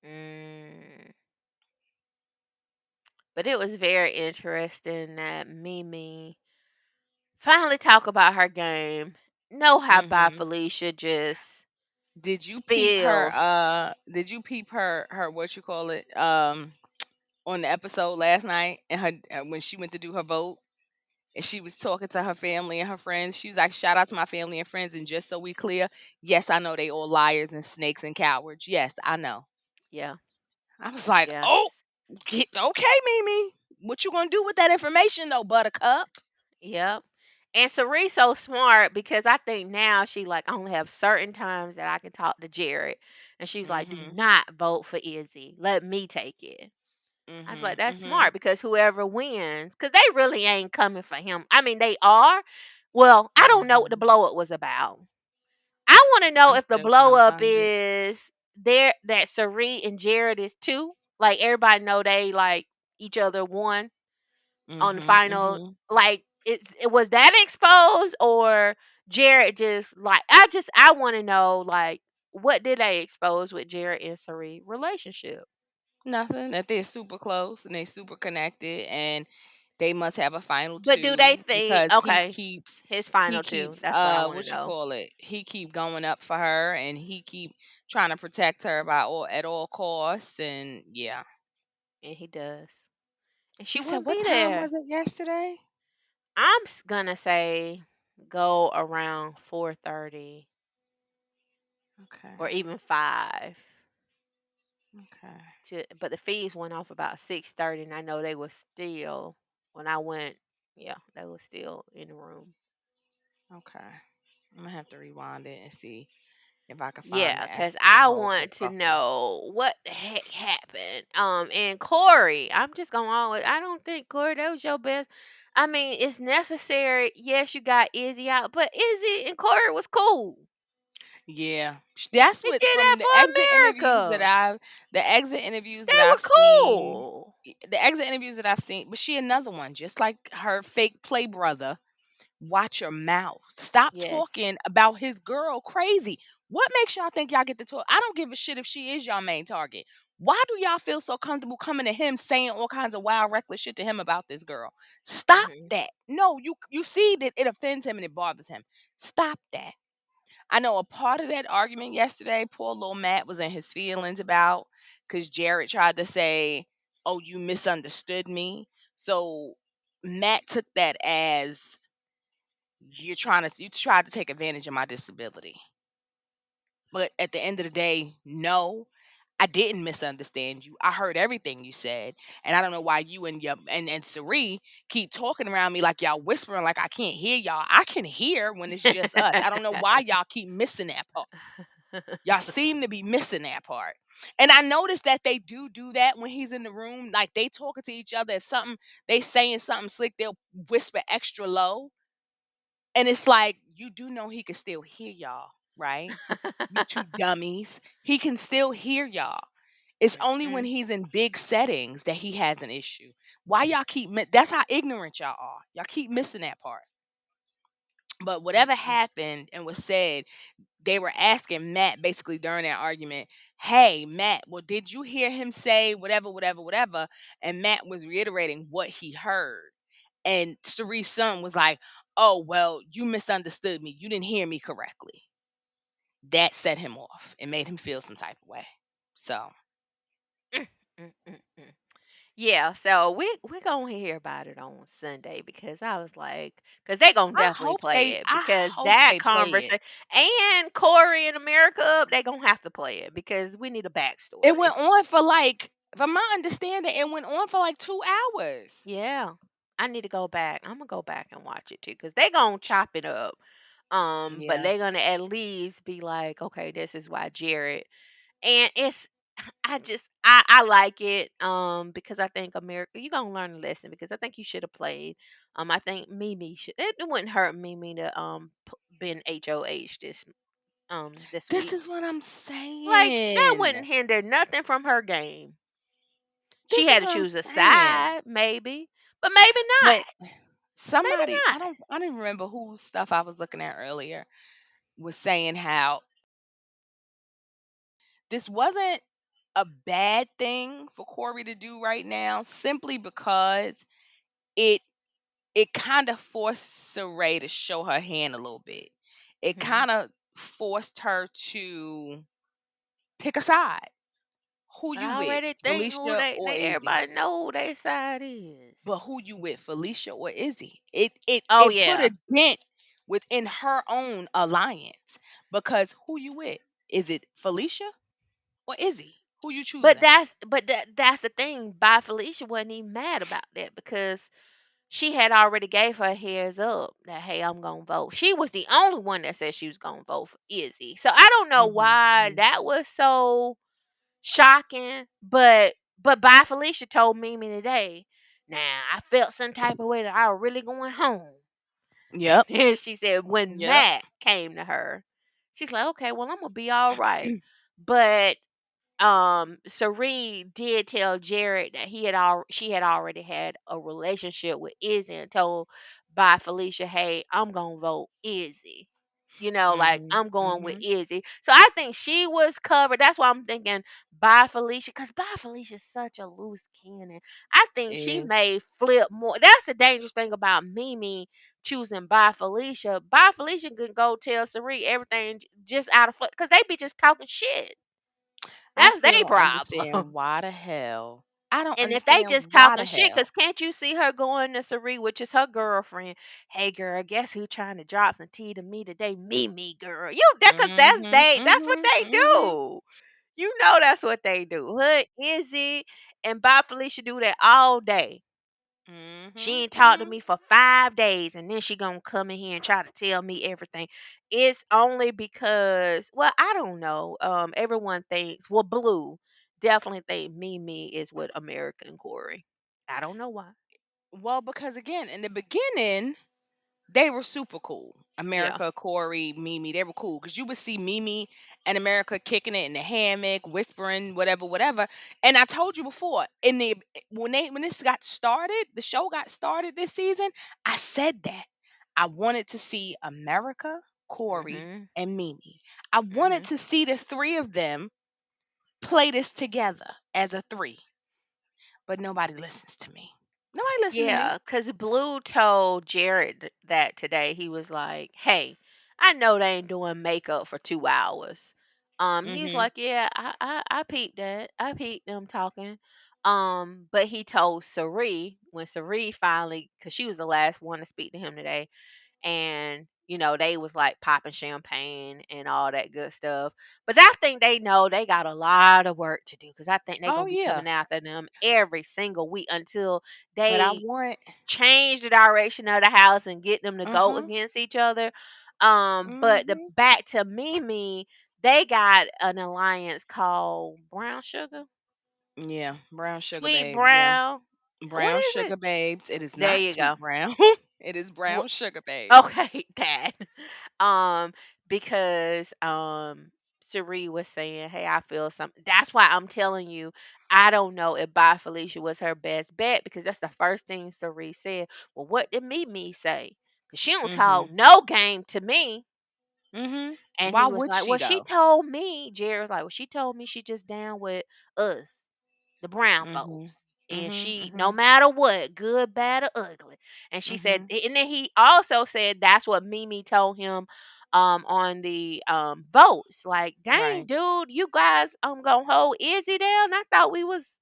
mm, but it was very interesting that Mimi finally talk about her game. Know how bad Mhm. Felicia just spills. Did you peep her what you call it on the episode last night and her when she went to do her vote and she was talking to her family and her friends. She was like, "Shout out to my family and friends, and just so we clear, yes, I know they all liars and snakes and cowards. Yes, I know." Yeah, I was like, yeah. "Oh, okay, Mimi. What you gonna do with that information, though, Buttercup?" Yep. And Cerie's so smart because I think now she like only have certain times that I can talk to Jared. And she's like, do Mhm. not vote for Izzy. Let me take it. I was like, Mhm. that's Mhm. smart because whoever wins, because they really ain't coming for him. I mean, they are. Well, I don't know what the Mhm. blow up was about. I want to know I'm if the still blow trying to up find it. is there that Cerie and Jared is too. Like everybody know they like each other one on the Mhm. final, Mhm. like it was that exposed or Jared just like I want to know like what did they expose with Jared and Sari relationship? Nothing. That they're super close and they super connected, and they must have a final But do they two think because okay, his he final two? keeps That's what I want to what you know. call it, he keep going up for her and he keep trying to protect her by all at all costs, and yeah. And he does, and she You said wouldn't what be time there. was it yesterday? Gonna say go around 4:30 or Okay. even 5 Okay. to, but the fees went off about 6:30, and I know they was still when I went. Yeah, they was still in the room. Okay. I'm gonna have to rewind it and see if I can find Yeah, the because actual I whole want to kerfuffle. know what the heck happened. And Corey, I'm just gonna always. I don't think Corey that was your best. I mean, it's necessary. Yes, you got Izzy out, but Izzy and Corey was cool. Yeah, that's They did what that from for America. the exit interviews that They I've were seen, cool. the exit interviews that I've seen. But she another one, just like her fake play brother. Watch your mouth. Stop Yes. talking about his girl crazy. What makes y'all think y'all get to talk? I don't give a shit if she is y'all main target. Why do y'all feel so comfortable coming to him saying all kinds of wild, reckless shit to him about this girl? Stop Hmm. that. No, you see that it offends him and it bothers him. Stop that. I know a part of that argument yesterday, poor little Matt was in his feelings about because Jared tried to say, "Oh, you misunderstood me." So Matt took that as you tried to take advantage of my disability. But at the end of the day, no, I didn't misunderstand you. I heard everything you said. And I don't know why you and Cirie keep talking around me like y'all whispering like I can't hear y'all. I can hear when it's just us. I don't know why y'all keep missing that part. Y'all seem to be missing that part. And I noticed that they do that when he's in the room. Like they talking to each other. If something they saying something slick, they'll whisper extra low. And it's like, you do know he can still hear y'all, right? You two dummies. He can still hear y'all. It's only when Mm-mm, he's in big settings that he has an issue. Why y'all that's how ignorant y'all are. Y'all keep missing that part. But whatever mm-mm. happened and was said, they were asking Matt basically during that argument, "Hey, Matt, well, did you hear him say whatever, whatever, whatever?" And Matt was reiterating what he heard. And Cerie's son was like, "Oh, well, you misunderstood me. You didn't hear me correctly." That set him off and made him feel some type of way. So Mm, mm, mm, mm. Yeah, so we gonna hear about it on Sunday because I was like, because they gonna definitely play it I because hope that they play it. conversation and Corey and America they gonna have to play it because we need a It backstory. went on for like, from my understanding, it went on for like 2 hours. Yeah, I need to go back. I'm gonna go back and watch it too because they gonna chop it up. But Yeah. they're gonna at least be like, okay, this is why Jared and it's I like it because I think America you gonna learn a lesson because I think you should have played. I think Mimi should it wouldn't hurt Mimi to been HOH this This week. is what I'm Like that saying. wouldn't hinder nothing from her game. She This had is to what I'm choose a saying. side, maybe, but maybe not. But Maybe somebody, not. I don't even remember whose stuff I was looking at earlier, was saying how this wasn't a bad thing for Corey to do right now, simply because it it kind of forced Saray to show her hand a little bit. It Hmm. kind of forced her to pick a side. Who But you I with, already think who Felicia or they Izzy? everybody know who their side is. But who you with, Felicia or Izzy? Oh It put yeah. a dent within her own alliance, because who you with? Is it Felicia or Izzy? Who you But choosing? that's the thing. By Felicia wasn't even mad about that because she had already gave her heads up that hey, I'm gonna vote. She was the only one that said she was gonna vote for Izzy. So I don't know Hmm. why Hmm. that was so shocking. But By Felicia told Mimi today. Now I felt some type of way that I was really going home. Yep. And she said when Yep. Matt came to her, she's like, okay, well I'm gonna be all right. But Cirie did tell Jared that she had already had a relationship with Izzy and told by Felicia, hey, I'm gonna vote Izzy. Like Hmm. I'm going with Hmm. Izzy. So I think she was covered. That's why I'm thinking by Felicia, because by Felicia's such a loose cannon. I think she Is may flip more. That's the dangerous thing about Mimi choosing by Felicia. By Felicia can go tell Cirie everything just out of because they be just talking shit. I That's still their don't problem. understand why the hell. I don't And if they understand just why the talking shit, cause hell. can't you see her going to Cirie, which is her girlfriend? Hey girl, guess who trying to drop some tea to me today? Me, girl. You that cause that's Mhm. that's what Mhm. they Mhm. do. You know that's what they do. Hood Izzy and Bob Felicia do that all day. She Mhm. ain't talked to Mhm. me for 5 days, and then she gonna come in here and try to tell me everything. It's only because, well, I don't know. Everyone thinks, well, Blue definitely think Mimi is with America and Corey. I don't know why. Well, because again, in the beginning, they were super cool. Yeah. America, Corey, Mimi, they were cool because you would see Mimi and America kicking it in the hammock, whispering, whatever, whatever. And I told you before, in the when this got started, the show got started this season. I said that I wanted to see America, Corey, Mhm. and Mimi. I wanted Mhm. to see the three of them play this together as a three, but nobody listens to me. Nobody listen to me. Yeah, because Blue told Jared that today. He was like, "Hey, I know they ain't doing makeup for 2 hours." He's Mhm. like, "Yeah, I peeped that. I peeped them talking." But he told Cirie when Cirie finally, because she was the last one to speak to him today, and they was like popping champagne and all that good stuff. But I think they know they got a lot of work to do because I think they're Oh gonna be yeah, coming after them every single week until but I they want. change the direction of the house and get them to Uh go huh. against each other. But the Mhm. back to Mimi, they got an alliance called Brown Sugar, Yeah, brown sugar Sweet babes. Yeah, Brown. What brown is it? sugar babes. It is There not you sweet go. brown. It is Wha- brown sugar babes. Okay, that. Um, because Cherie was saying, "Hey, I feel something." That's why I'm telling you, I don't know if Bye Felicia was her best bet because that's the first thing Cherie said. Well, what did Mimi say? Because she don't talk Mhm. no game to me. Mhm. And Why he was would like, she "Well, she though? told me." Jerry was like, "Well, she told me she just down with us, the brown Mhm. folks, and Mhm. she, no Mhm. matter what, good, bad, or ugly." And she said, Mhm. and then he also said that's what Mimi told him, on the votes. Like, dang, Right. dude, you guys gonna hold Izzy down? I thought we was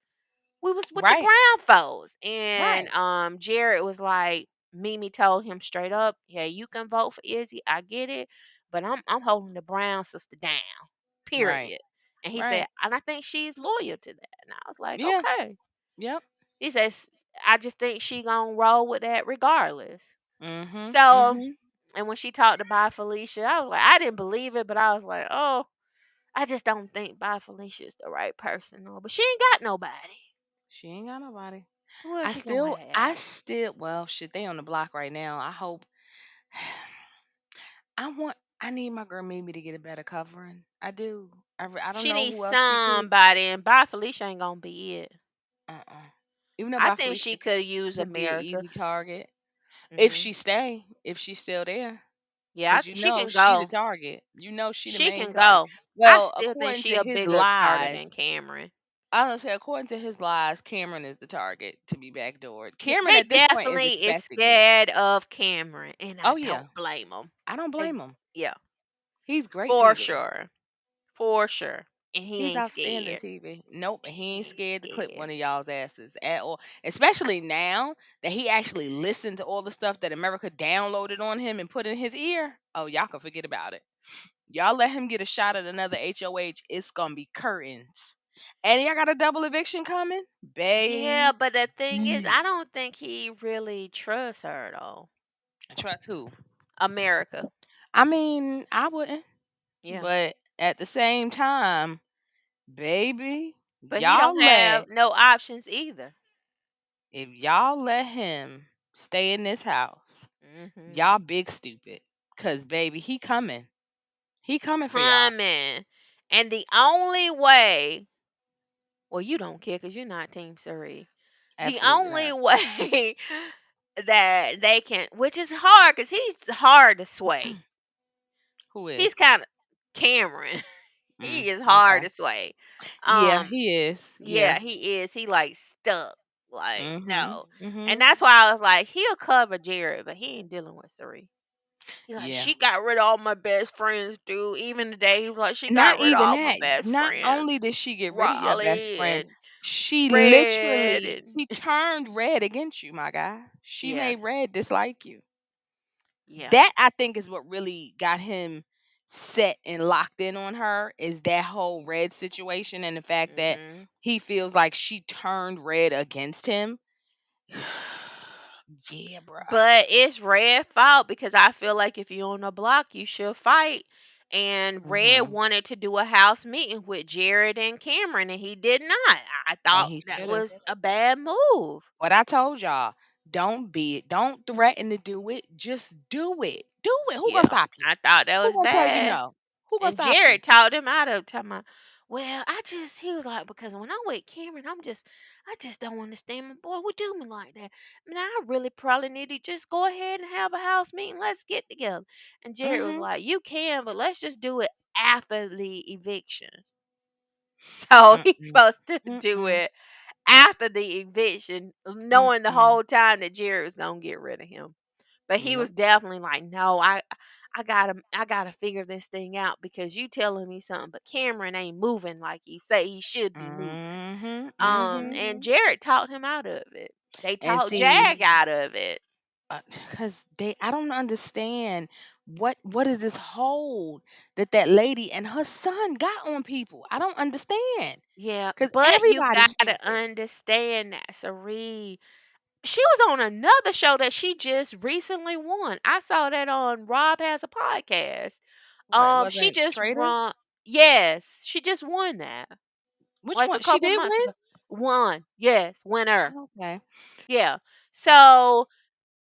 with the Right. brown folks. And Right. Jared was like, Mimi told him straight up, "Yeah, you can vote for Izzy. I get it, but I'm holding the brown sister down. Right. Period." And he said, Right. and I think she's loyal to that. And I was like, Yeah. okay. Yep. He says, I just think she gonna roll with that regardless. Mhm. So, Mhm. and when she talked about Felicia, I was like, I didn't believe it, but I was like, oh, I just don't think Bye Felicia is the right person. No, but she ain't got nobody. She ain't got nobody. What I she gonna still. I have? still. Well, shit. They on the block right now. I hope. I want. I need my girl Mimi to get a better covering. I do. I don't She know needs who else she could. somebody, and Bye Felicia ain't gonna be it. Uh-uh. Even though I by think she Felicia could use could be an America. easy target Hmm. if she's still there, Yeah, because she can she the go. target. You know she the She main can target. go. I Well, still think according she to a his bigger target lies, than Cameron. I was gonna say according to his lies, Cameron is the target to be backdoored. Yeah, Cameron they at this point is definitely is expecting it. scared of Cameron, and I Oh yeah, don't blame them. I don't blame him. Yeah, He's great for TV. sure, for sure. And he He's ain't outstanding scared. TV. Nope, and he He ain't ain't scared to clip scared. one of y'all's asses at all. Especially now that he actually listened to all the stuff that America downloaded on him and put in his ear. Oh, y'all can forget about it. Y'all let him get a shot at another HOH, it's gonna be curtains. And y'all got a double eviction coming? Yeah, Baby. but the thing is, I don't think he really trusts her though. Trust who? America. I mean, I wouldn't. Yeah. But at the same time, baby, But he don't have no options either. y'all let him stay in this house, Hmm. y'all big stupid. Cause baby, he coming. He coming for y'all. Coming. And the only way, well, you don't care because you're not Team Surrey. The Absolutely only not. way that they can, which is hard because he's hard to sway. Who He's is? kind of Cameron. Mm, He is hard okay. to sway. Yeah, Um, he is. Yeah. yeah, he is. He like stuck. Like, Mhm. no. And Mhm. that's why I was like, he'll cover Jared, but he ain't dealing with Surrey. He's like, Yeah. she got rid of all my best friends, dude. Even today, he was like, she Not got rid of even all my that. best Not friends. only did she get rid of your best Raleigh friend, and she Red literally and she turned red against you, my guy. She yes, made Red dislike you. yeah, That I think is what really got him set and locked in on her is that whole Red situation and the fact that mhm, he feels like she turned Red against him. Yeah, bruh. But it's Red fault because I feel like if you're on the block, you should fight. And Red Mhm. wanted to do a house meeting with Jared and Cameron, and he did not. I And thought he that should have. was a bad move. What I told y'all, don't threaten to do it. Just do it. Do it. Who gonna Yeah, stop you? I thought that Who was gonna tell you bad. no? Who gonna And stop you? Jared talked him out of talking about, well, he was like, because when I'm with Cameron, I just don't understand my boy would do me like that. I mean, I really probably need to just go ahead and have a house meeting. Let's get together. And Jared was Mhm. like, you can, but let's just do it after the eviction. So he's Mm-mm. supposed to do Mm-mm. it after the eviction, knowing the Mm-mm. whole time that Jared was gonna get rid of him. But he was Nope. definitely like, "No, I gotta figure this thing out because you telling me something, but Cameron ain't moving like you say he should be moving." Mhm. And Mhm. Jared talked him out of it. They And talked see, Jag out of it. because I don't understand what is this hold that that lady and her son got on people. I don't understand Yeah, because but you everybody's gotta stupid. understand that, Cirie. She was on another show that she just recently won. I saw that on Rob Has a Podcast. What it She wasn't just traitors? won. Yes, she just won that Which like a one? She couple did months win. ago. Won. Yes, winner. Okay. Yeah. So,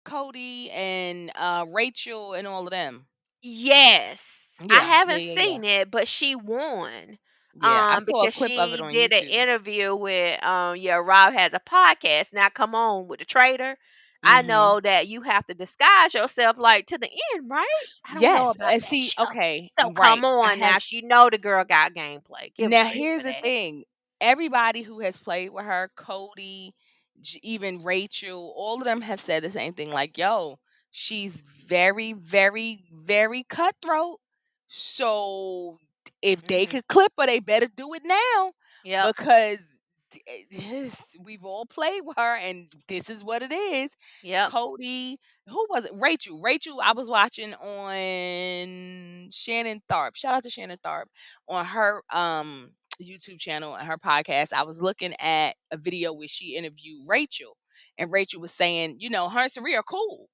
Cody and Rachel and all of them. yes. I Yeah. Yeah. haven't Yeah. Yeah. seen it, but she won. Yeah. I saw a Because clip of it she on did an YouTube. interview with yeah, Rob Has a Podcast. Now come on with the trader. I Mhm. know that you have to disguise yourself like to the end, right? I don't know Yes, about and that see, show. okay, So come right. I on have now. She know the girl got gameplay. Give her now. credit Here's for the that. thing: everybody who has played with her, Cody, even Rachel, all of them have said the same thing. Like, yo, she's very, very, very cutthroat. So if they Mhm. could clip her, they better do it now Yep. because we've all played with her, and this is what it is. Yep. Cody, who was it? Rachel. Rachel, I was watching on Shannon Tharp. Shout out to Shannon Tharp on her YouTube channel and her podcast. I was looking at a video where she interviewed Rachel, and Rachel was saying, her and Cirie are cool.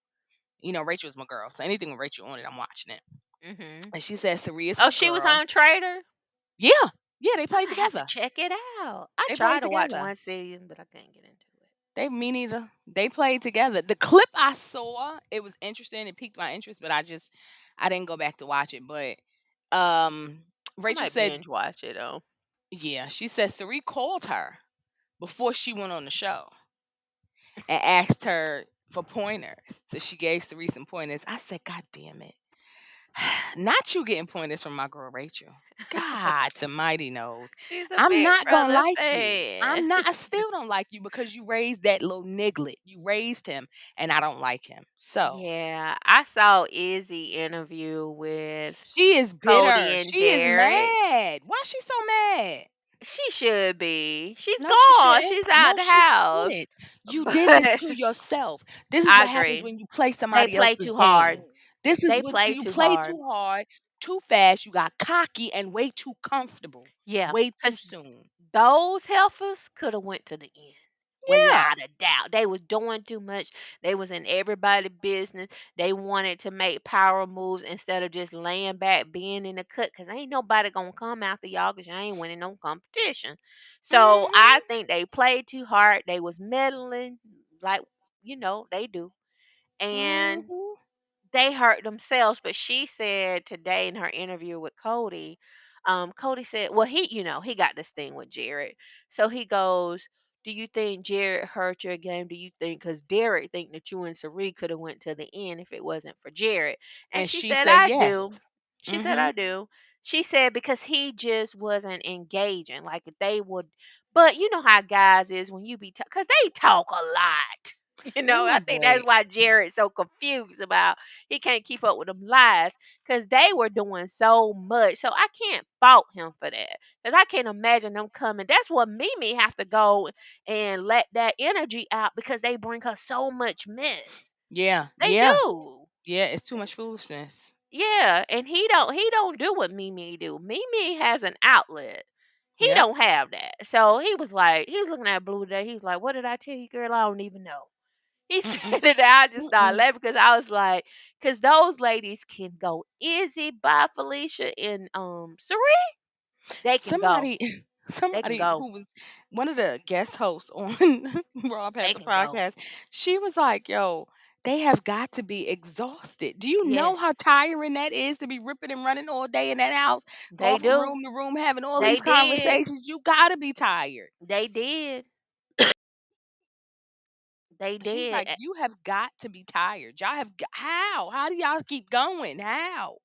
Rachel's my girl, so anything with Rachel on it, I'm watching it. Mhm. And she said Cirie is Oh, her she was girl. on Trader? Yeah, yeah, they I'm play gonna have to together. check it out. I They play tried to watch together. one season, but I couldn't get into it. They me neither. They played together. The clip I saw, it was interesting. It piqued my interest, but I didn't go back to watch it. But um, I Rachel might said, binge watch it though. yeah, she said Cirie called her before she went on the show and asked her for pointers. So she gave Cirie some pointers. I said, God damn it. Not you getting pointers from my girl Rachel. God to mighty knows. She's a I'm Big not gonna Brother like you. fan. I'm not I still don't like you because you raised that little niglet. You raised him and I don't like him. So Yeah, I saw Izzy interview with she is Cody bitter. and She is Derek. mad. Why she so mad? She should be. She's No, she gone. shouldn't. She's out No, the she house. shouldn't. You did this But to yourself. This is I what happens agree. when you play They somebody play else's too hard. game. This is They what play you too play hard. too hard, too fast. You got cocky and way too comfortable, Yeah, way too cause soon. those heifers coulda went to the end, Yeah. without a doubt. They was doing too much. They was in everybody's business. They wanted to make power moves instead of just laying back, being in the cut. Cause ain't nobody gonna come after y'all, cause you ain't winning no competition. So I Mhm. think they played too hard. They was meddling, like they do, and Mhm. they hurt themselves. But she said today in her interview with Cody, Cody said, well, he got this thing with Jared. So he goes, do you think Jared hurt your game? Do you think, because Derek think that you and Cirie could have went to the end if it wasn't for Jared? And And she she said, said I yes. do. She said, I Mhm. do. She said, because he just wasn't engaging. Like if they would, but you know how guys is when you be, because they talk a lot. Oh my I think that's boy. why Jared's so confused about he can't keep up with them lies because they were doing so much. So I can't fault him for that because I can't imagine them coming. That's what Mimi have to go and let that energy out because they bring her so much mess. Yeah. They Yeah. do. Yeah. It's too much foolishness. Yeah, and he don't do what Mimi do. Mimi has an outlet. He Yep. don't have that. So he was looking at Blue today. He was like, "What did I tell you, girl? I don't even know." He said Mm-mm. it, and I just started Mm-mm. laughing because I was like, because those ladies can go. Izzy, by Felicia, and Cirie, they can go. Somebody, They can somebody go. who was one of the guest hosts on Rob They Has a can go. Podcast, she was like, "Yo, they have got to be exhausted. Do you know Yes, how tiring that is to be ripping and running all day in that house, they going from do. room to room, having all They these did. conversations? You got to be tired." They did. They She was did. like, "You have got to be tired. Y'all have how? How do y'all keep going? How?"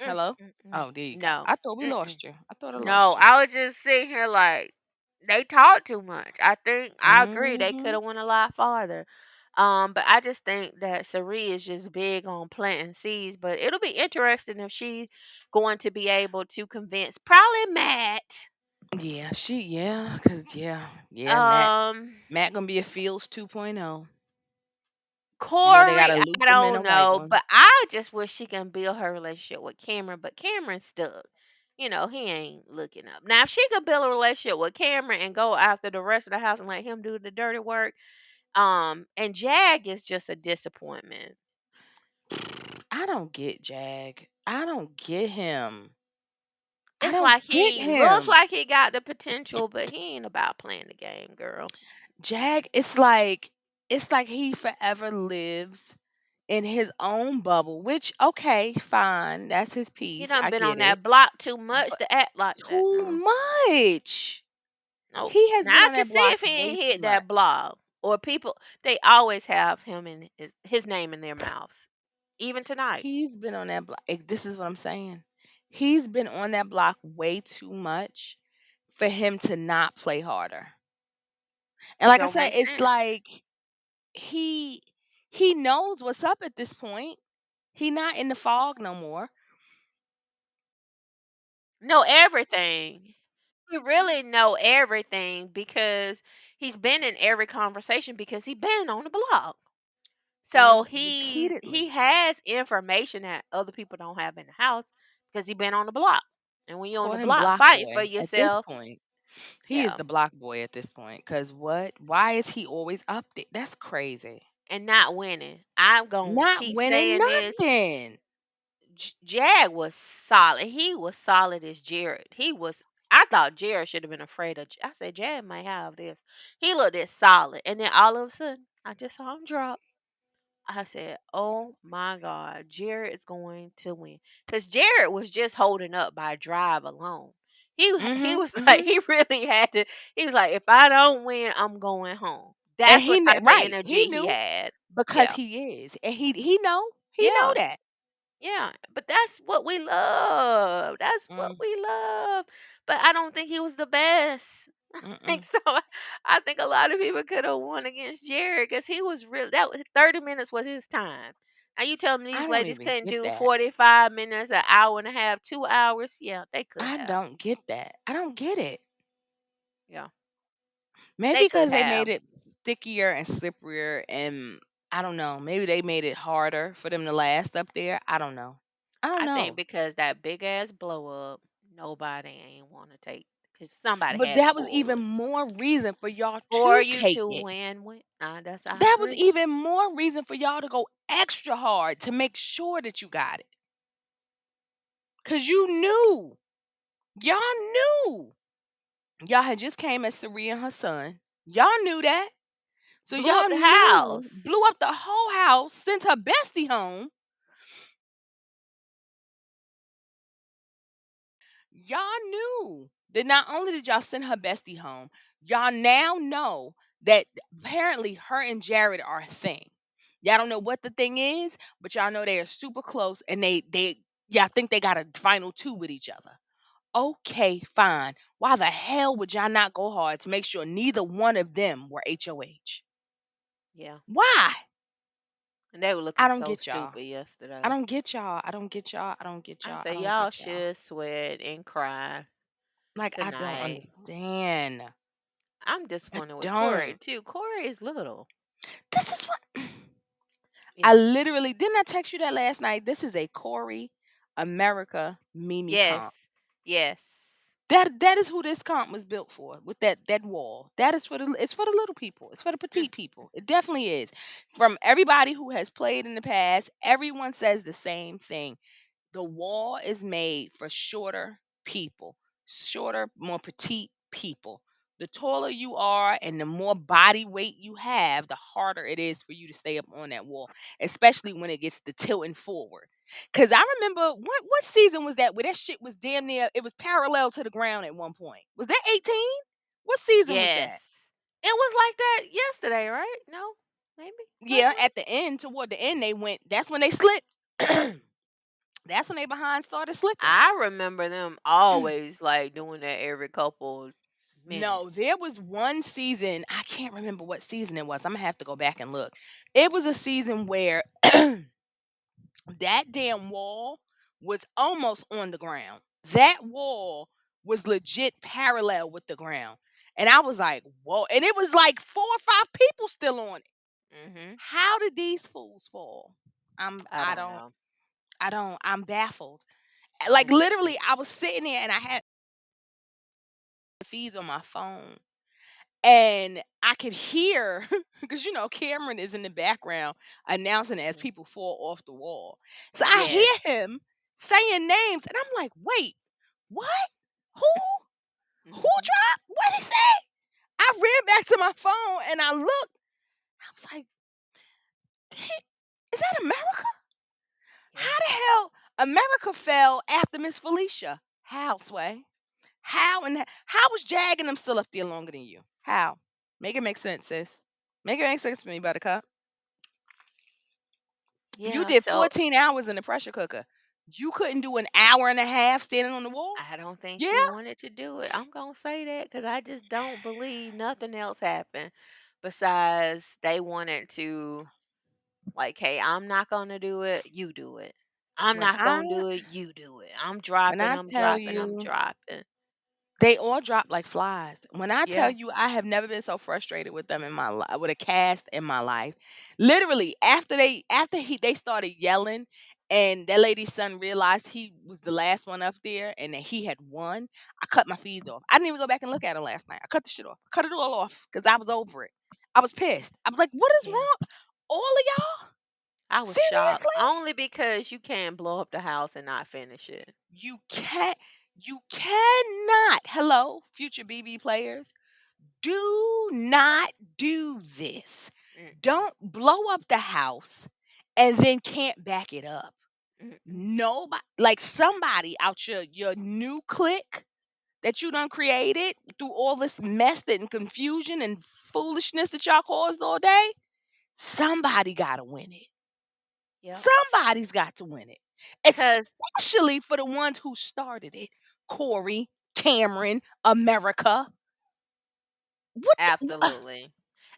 Mm, Hello. mm, mm. Oh, there you go. No. I thought we Mm-mm. lost you. I thought I No, lost you. I was just sitting here like they talk too much. I think I agree they could Hmm. have went a lot farther. But I just think that Cirie is just big on planting seeds. But it'll be interesting if she's going to be able to convince probably Matt. Yeah, cause yeah, Um, Matt gonna be a Fields 2.0. You know they Corey, gotta I loop him in a don't white know, one. but I just wish she can build her relationship with Cameron. But Cameron's stuck. You know, he ain't looking up. Now, if she could build a relationship with Cameron and go after the rest of the house and let him do the dirty work, and Jag is just a disappointment. I don't get Jag. I don't get him. I It's don't like get he looks him. like he got the potential, but he ain't about playing the game, girl. Jag, it's like he forever lives in his own bubble, which okay, fine, that's his He piece. done I been get on it. that block too much But to act like that too now. much. Nope. He has Now been I on can that see block if he way ain't too hit that much. block. Or people, they always have him in his name in their mouth. Even tonight. He's been on that block. This is what I'm saying. He's been on that block way too much for him to not play harder. And It like I don't said, make it's sense. like he he knows what's up at this point. He not in the fog no more. Know everything. He really know everything because he's been in every conversation because he been on the block. So he Repeatedly. has information that other people don't have in the house because he been on the block. And when you're on Call the him block block fighting for boy. At this yourself, point, he is yeah, the block boy at this point. Cause what? Why is he always up there? That's crazy. and not winning. I'm gonna Not keep winning saying this. nothing. Jag was solid. He was solid as Jared. He was. I thought Jared should have been afraid of. I said Jag might have this. He looked this solid, and then all of a sudden, I just saw him drop. I said, "Oh my God, Jared is going to win." Because Jared was just holding up by drive alone. He Mhm. was like Mhm. he really had to. He was like, "If I don't win, I'm going home." And That's what type of right. He energy he knew had. because Yeah, he is, and he know yeah. that. Yeah, but that's what we love. That's what Mm, we love. But I don't think he was the best. mm-mm. Think so. I think a lot of people could have won against Jared because he was real. That was 30 minutes was his time. Now you tell me I these don't ladies even couldn't get do that. 45 minutes, an hour and a half, 2 hours? Yeah, they could I have. don't get that. I don't get it. Yeah, Maybe they could because they have. made it stickier and slipperier, and I don't know. Maybe they made it harder for them to last up there. I don't know. I don't I think know. because that big ass blow up, nobody ain't want to take because somebody But had to that was even pull it. more reason for y'all For to you take to it. win. That's I That was agree. even more reason for y'all to go extra hard to make sure that you got it. Cause you knew. Y'all knew. Y'all had just came at Cirie and her son. Y'all knew that. So Blew up y'all the knew, house. blew up the whole house, sent her bestie home. Y'all knew that not only did y'all send her bestie home, y'all now know that apparently her and Jared are a thing. Y'all don't know what the thing is, but y'all know they are super close and they y'all think they got a final two with each other. Okay, fine. Why the hell would y'all not go hard to make sure neither one of them were HOH? Yeah. Why? And they were I looking don't so get y'all. stupid I yesterday. don't get y'all. I don't get y'all. I don't get I y'all. I said, don't y'all get y'all. should sweat and cry Like I don't tonight. understand. I'm I disappointed with Corey don't. too. Corey is little. This is what I Yeah. literally didn't I text you that last night? This is a Corey America Mimi Yes. comp. Yes. That is who this comp was built for. With that wall, that is for the it's for the little people. It's for the Mm, petite people. It definitely is. From everybody who has played in the past, everyone says the same thing. The wall is made for shorter people, shorter, more petite people. The taller you are and the more body weight you have, the harder it is for you to stay up on that wall, especially when it gets the tilting forward. Cause I remember what season was that where that shit was damn near it was parallel to the ground at one point. Was that 18? What season was yes. that? It was like that yesterday, right? No, maybe Yeah, wasn't it? at the end, toward the end, they went. That's when they slipped. That's when they behind started slipping. I remember them always like doing that every couple No, minutes. there was one season, I can't remember what season it was. I'm gonna have to go back and look. It was a season where that damn wall was almost on the ground. That wall was legit parallel with the ground. And I was like, whoa. And it was like 4 or 5 people still on it. Mhm. How did these fools fall? I'm I I don't don't know. I don't I'm baffled. Like Me too. literally I was sitting there and I had the feeds on my phone and I could hear because Cameron is in the background announcing as Mhm. people fall off the wall. So I Yes. hear him saying names, and I'm like, "Wait, what? Who? Who Mhm. dropped? What he say?" I ran back to my phone and I looked. I was like, "Is that America? Yeah. How the hell America fell after Miss Felicia? How, Sway? How and how was Jag and them still up there longer than you? How? Make it make sense, sis. Make it make sense for me, Buttercup." You Yeah. did So 14 hours in the pressure cooker. You couldn't do an hour and a half standing on the wall? I don't think Yeah. she wanted to do it. I'm gonna say that because I just don't believe nothing else happened besides they wanted to like, hey, I'm not gonna do it. You do it. I'm When not I gonna do it. You do it. I'm when dropping. I I'm tell dropping. I'm you dropping. they all drop like flies. When I tell Yeah. you I have never been so frustrated with them in my life, with a cast in my life. Literally, after they started yelling and that lady's son realized he was the last one up there and that he had won, I cut my feeds off. I didn't even go back and look at it last night. I cut the shit off. Cut it all off because I was over it. I was pissed. I was like, what is Yeah. wrong? All of y'all? I was shocked Seriously? only because you can't blow up the house and not finish it. You can't you cannot. Hello, future BB players. Do not do this. Mm-mm. Don't blow up the house and then can't back it up. Mm-mm. Nobody, like somebody out your new clique that you done created through all this mess and confusion and foolishness that y'all caused all day. Somebody gotta win it. Yep. Somebody's got to win it, Cause especially for the ones who started it. Corey, Cameron, America. What the? absolutely.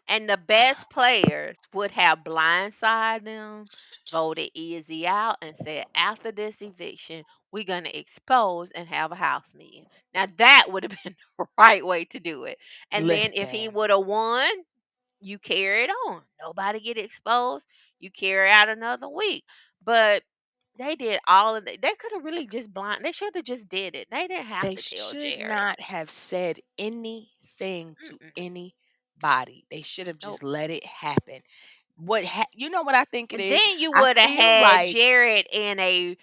And the best players would have blindsided them, voted Izzy out, and said, after this eviction, we're going to expose and have a house meeting. Now, that would have been the right way to do it. And then if he Listen, would have won, you carry it on. Nobody get exposed. You carry out another week. But they did all of that. They could have really just blind. They should have just did it. They didn't have they to tell should Jared. not have said anything to Mm-mm. anybody. They should have Nope. just let it happen. You know what I think it And is? then you I would have feel had like Jared in a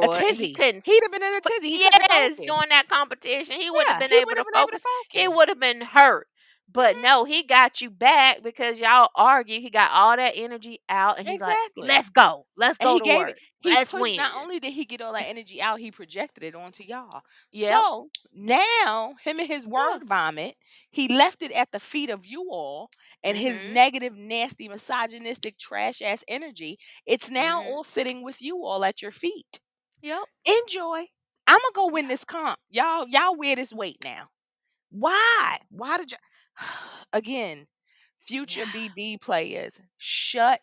a uproar, and he tizzy. couldn't. He'd have been in a tizzy. He couldn't have Yes, focused. during that competition, he wouldn't have Yeah, been he able wouldn't to have been able to focus. He focus. would have been hurt. But Hmm. no, he got you back because y'all argued. He got all that energy out, and he's like, Exactly. "Let's go. Let's And go he to gave it, work. he Let's pushed, win." not only did he get all that energy out, he projected it onto y'all. Yep. So now, him and his Yeah. word vomit, he left it at the feet of you all, and his Mhm. negative, nasty, misogynistic, trash ass energy, it's now Mhm. all sitting with you all at your feet. Yep. Enjoy. I'm gonna go win Yeah. this comp. Y'all wear this weight now. Why? Why did you again? Future Yeah. BB players, shut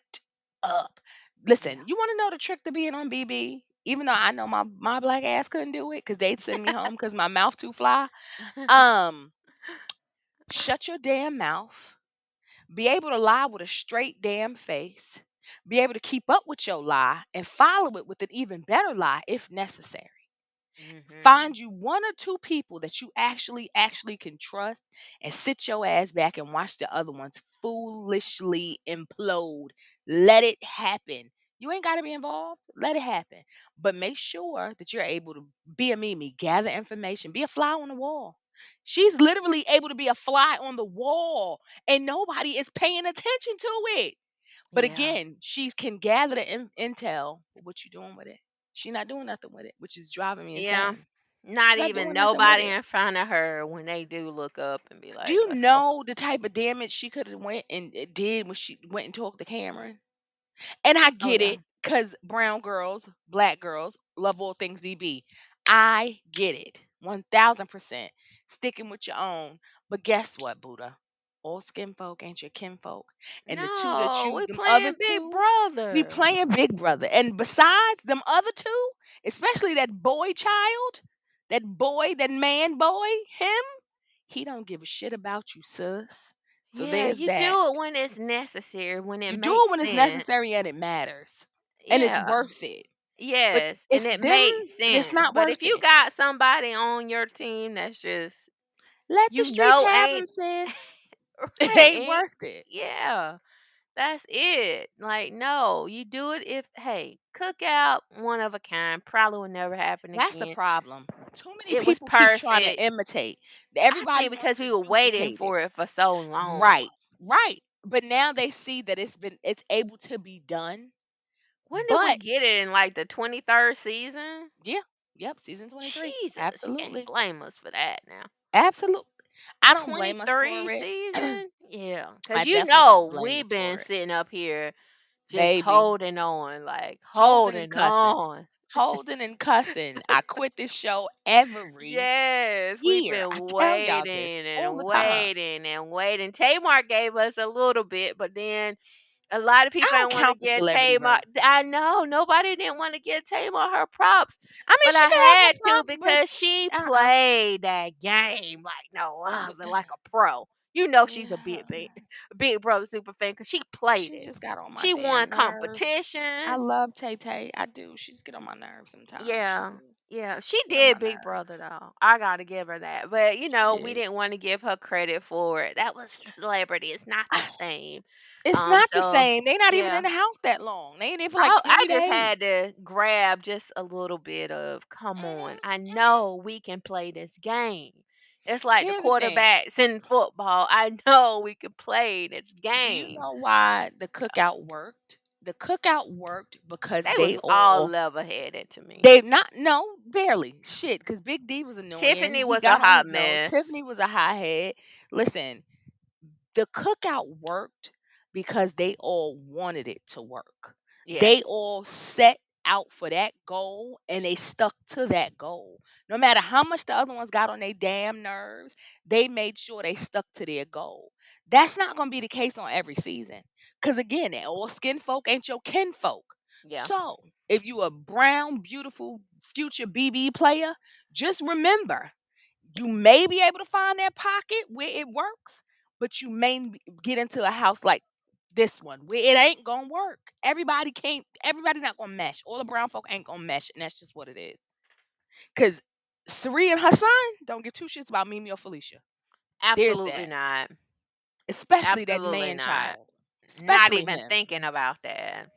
up. Listen, you want to know the trick to being on BB? Even though I know my black ass couldn't do it because they'd send me home because my mouth too fly. Um, shut your damn mouth. Be able to lie with a straight damn face. Be able to keep up with your lie and follow it with an even better lie if necessary. Mhm. Find you one or two people that you actually can trust, and sit your ass back and watch the other ones foolishly implode. Let it happen. You ain't got to be involved. Let it happen. But make sure that you're able to be a Mimi, gather information, be a fly on the wall. She's literally able to be a fly on the wall, and nobody is paying attention to it. But Yeah. again, she can gather the intel. But what you doing with it? She not doing nothing with it, which is driving me Yeah. insane. Not She's not even doing nothing with nobody it. in front of her when they do look up and be Do like, you "Let's go." know the type of damage she could have went and it did when she went and talked to Cameron? And I Oh get yeah. it, cause brown girls, black girls love all things BB. I get it, 1000%. Sticking with your own, but guess what, Buddha? All skin folk ain't your kinfolk, and the two that No, you, we them other playing Big two, we Brother. playing Big Brother. And besides them other two, especially that boy child, that boy, that man boy, him, he don't give a shit about you, sis. So Yeah, there's you that. do it when it's necessary, when it You do it makes when it's sense. necessary and it matters. And it's Yeah. worth it. But Yes, and it's it them, makes it's sense. not But if worth you it. got somebody on your team that's just Let the you streets know have ain't them, sis. It right, ain't ain't worth it. yeah. That's it. Like, no, you do it if, hey, cookout, one of a kind, probably will never happen That's the again. problem. Too many It was people keep trying to perfect. imitate. I Everybody think wants because to we were waiting duplicate it. for it for so long. Right. Right. But now they see that it's able to be done. When did we But get it in like the 23rd season? yeah, yep, season 23. Jesus, you can't Absolutely. blame us for that now. Absolutely. I don't blame us for 23 it. season? Yeah, I because you definitely don't know blame we've us been for it. sitting up here just Baby, holding on, like holding and holding cussing. on. Holding and cussing. I quit this show every Yes, we've year. I been tell y'all this waiting all and the time. waiting and waiting. Tamar gave us a little bit, but then a lot of I people don't didn't want to count the give celebrity Tamar. verse. I know nobody didn't want to give Tamar her props, I mean, but she I can have her had to props, but because she uh-uh. played that game like no other, like a pro. You know she's a Yeah, big brother super fan because she played she it. just got on my She won damn nerve. I competitions. love Tay Tay. I do. She's get on my nerves sometimes. She Yeah, do. yeah, she Get on my did Big nerves. Brother though. I gotta give her that. But She we did. didn't want to give her credit for it. That was celebrity. It's not the same. It's not the So same. They not even yeah, in the house that long. They in there for like I 20 just days. had to grab just a little bit of, come on, Mhm, I mhm. know we can play this game. It's like the Here's the thing. quarterbacks in football. I know we can play this Do you game. know why the cookout worked? The cookout worked because They was all level headed to me. they not no barely shit because Big D was annoying. Tiffany He was a got on hot his nose. mess. Tiffany was a hothead. Listen, the cookout worked because they all wanted it to work. They Yes. all set out for that goal and they stuck to that goal. No matter how much the other ones got on their damn nerves, they made sure they stuck to their goal. That's not going to be the case on every season. Because again, all skin folk ain't your kinfolk. Yeah. So if you a brown, beautiful future BB player, just remember you may be able to find that pocket where it works, but you may get into a house like this one where it ain't gonna work. Everybody not gonna mesh. All the brown folk ain't gonna mesh, and that's just what it is. Cause Cirie and her son don't get two shits about Mimi or Felicia. There's Absolutely that. not. Especially that Absolutely man not. child. Not Especially even him. thinking about that.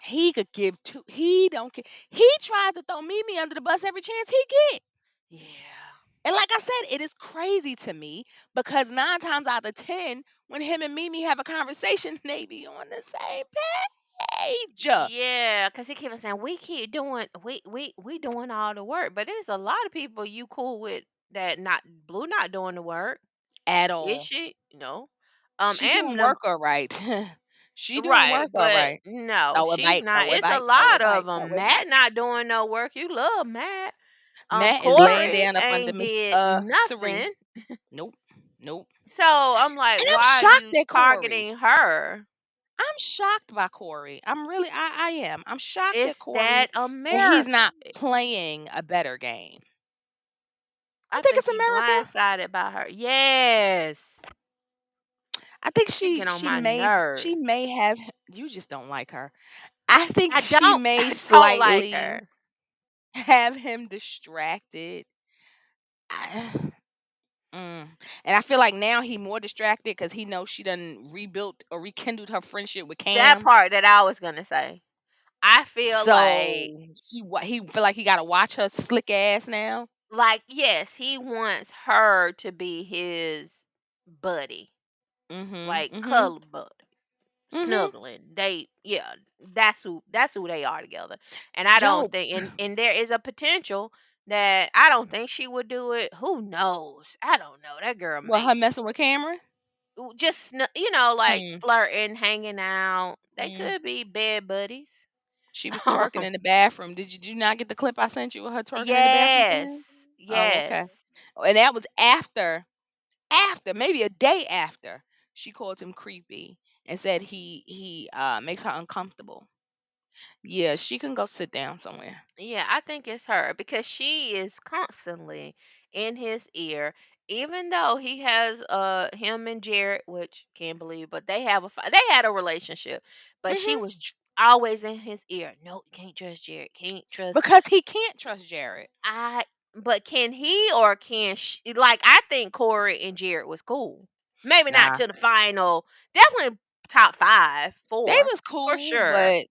He could give two. He don't care. He tries to throw Mimi under the bus every chance he get. Yeah. And like I said, it is crazy to me because 9 times out of 10, when him and Mimi have a conversation, they be on the same page. Yeah, because he kept on saying we keep doing we doing all the work, but there's a lot of people you cool with that not Blue not doing the work. At Is all. she? No. She doing And work all right. She doing right, work all but right. no, Throw it she's back, not. throw it It's a back, throw it lot back, of throw them. it Matt back. not doing no work. You love Matt. Matt is laying Corey down up under ain't Miss did Cirie. nothing. Nope. Nope. So I'm like, And I'm why are shocked you at Corey. targeting her? I'm shocked by Corey. I'm really I am. I'm shocked at It's that Corey that he's America. not playing a better game. You I think think it's he America? blindsided by her. Yes. I think She get on my she nerves. may have you just don't like her. I think I she don't may I don't like slightly her. have him distracted. I, mm. And I feel like now he more distracted because he knows she done rebuilt or rekindled her friendship with That Cam. part that I was gonna say. I feel So he feel like he got to watch her slick ass now. like yes, he wants her to be his buddy, Mhm. like Mhm. cuddle buddy, Mhm. snuggling. They yeah, that's who they are together. And I don't Yo, think and there is a potential that I don't think she would do it. Who knows? I don't know. That girl well, her may messing with Cameron. just like Hmm. flirting, hanging out. They Mm. could be bed buddies. She was twerking in the bathroom. Did you not get the clip I sent you of her twerking in the bathroom for Yes. him? Oh, Yes. okay. Oh, and that was after maybe a day after she called him creepy and said he makes her uncomfortable. Yeah, she can go sit down somewhere. Yeah, I think it's her because she is constantly in his ear, even though he has him and Jared, which can't believe, but they had a relationship, but she Mhm. was always in his ear. No, can't trust Jared. Can't trust Because he can't trust Jared. I. But can he or can she? Like I think Corey and Jared was cool. Maybe not Nah, to the final. Definitely top five, they four was for cool, sure. but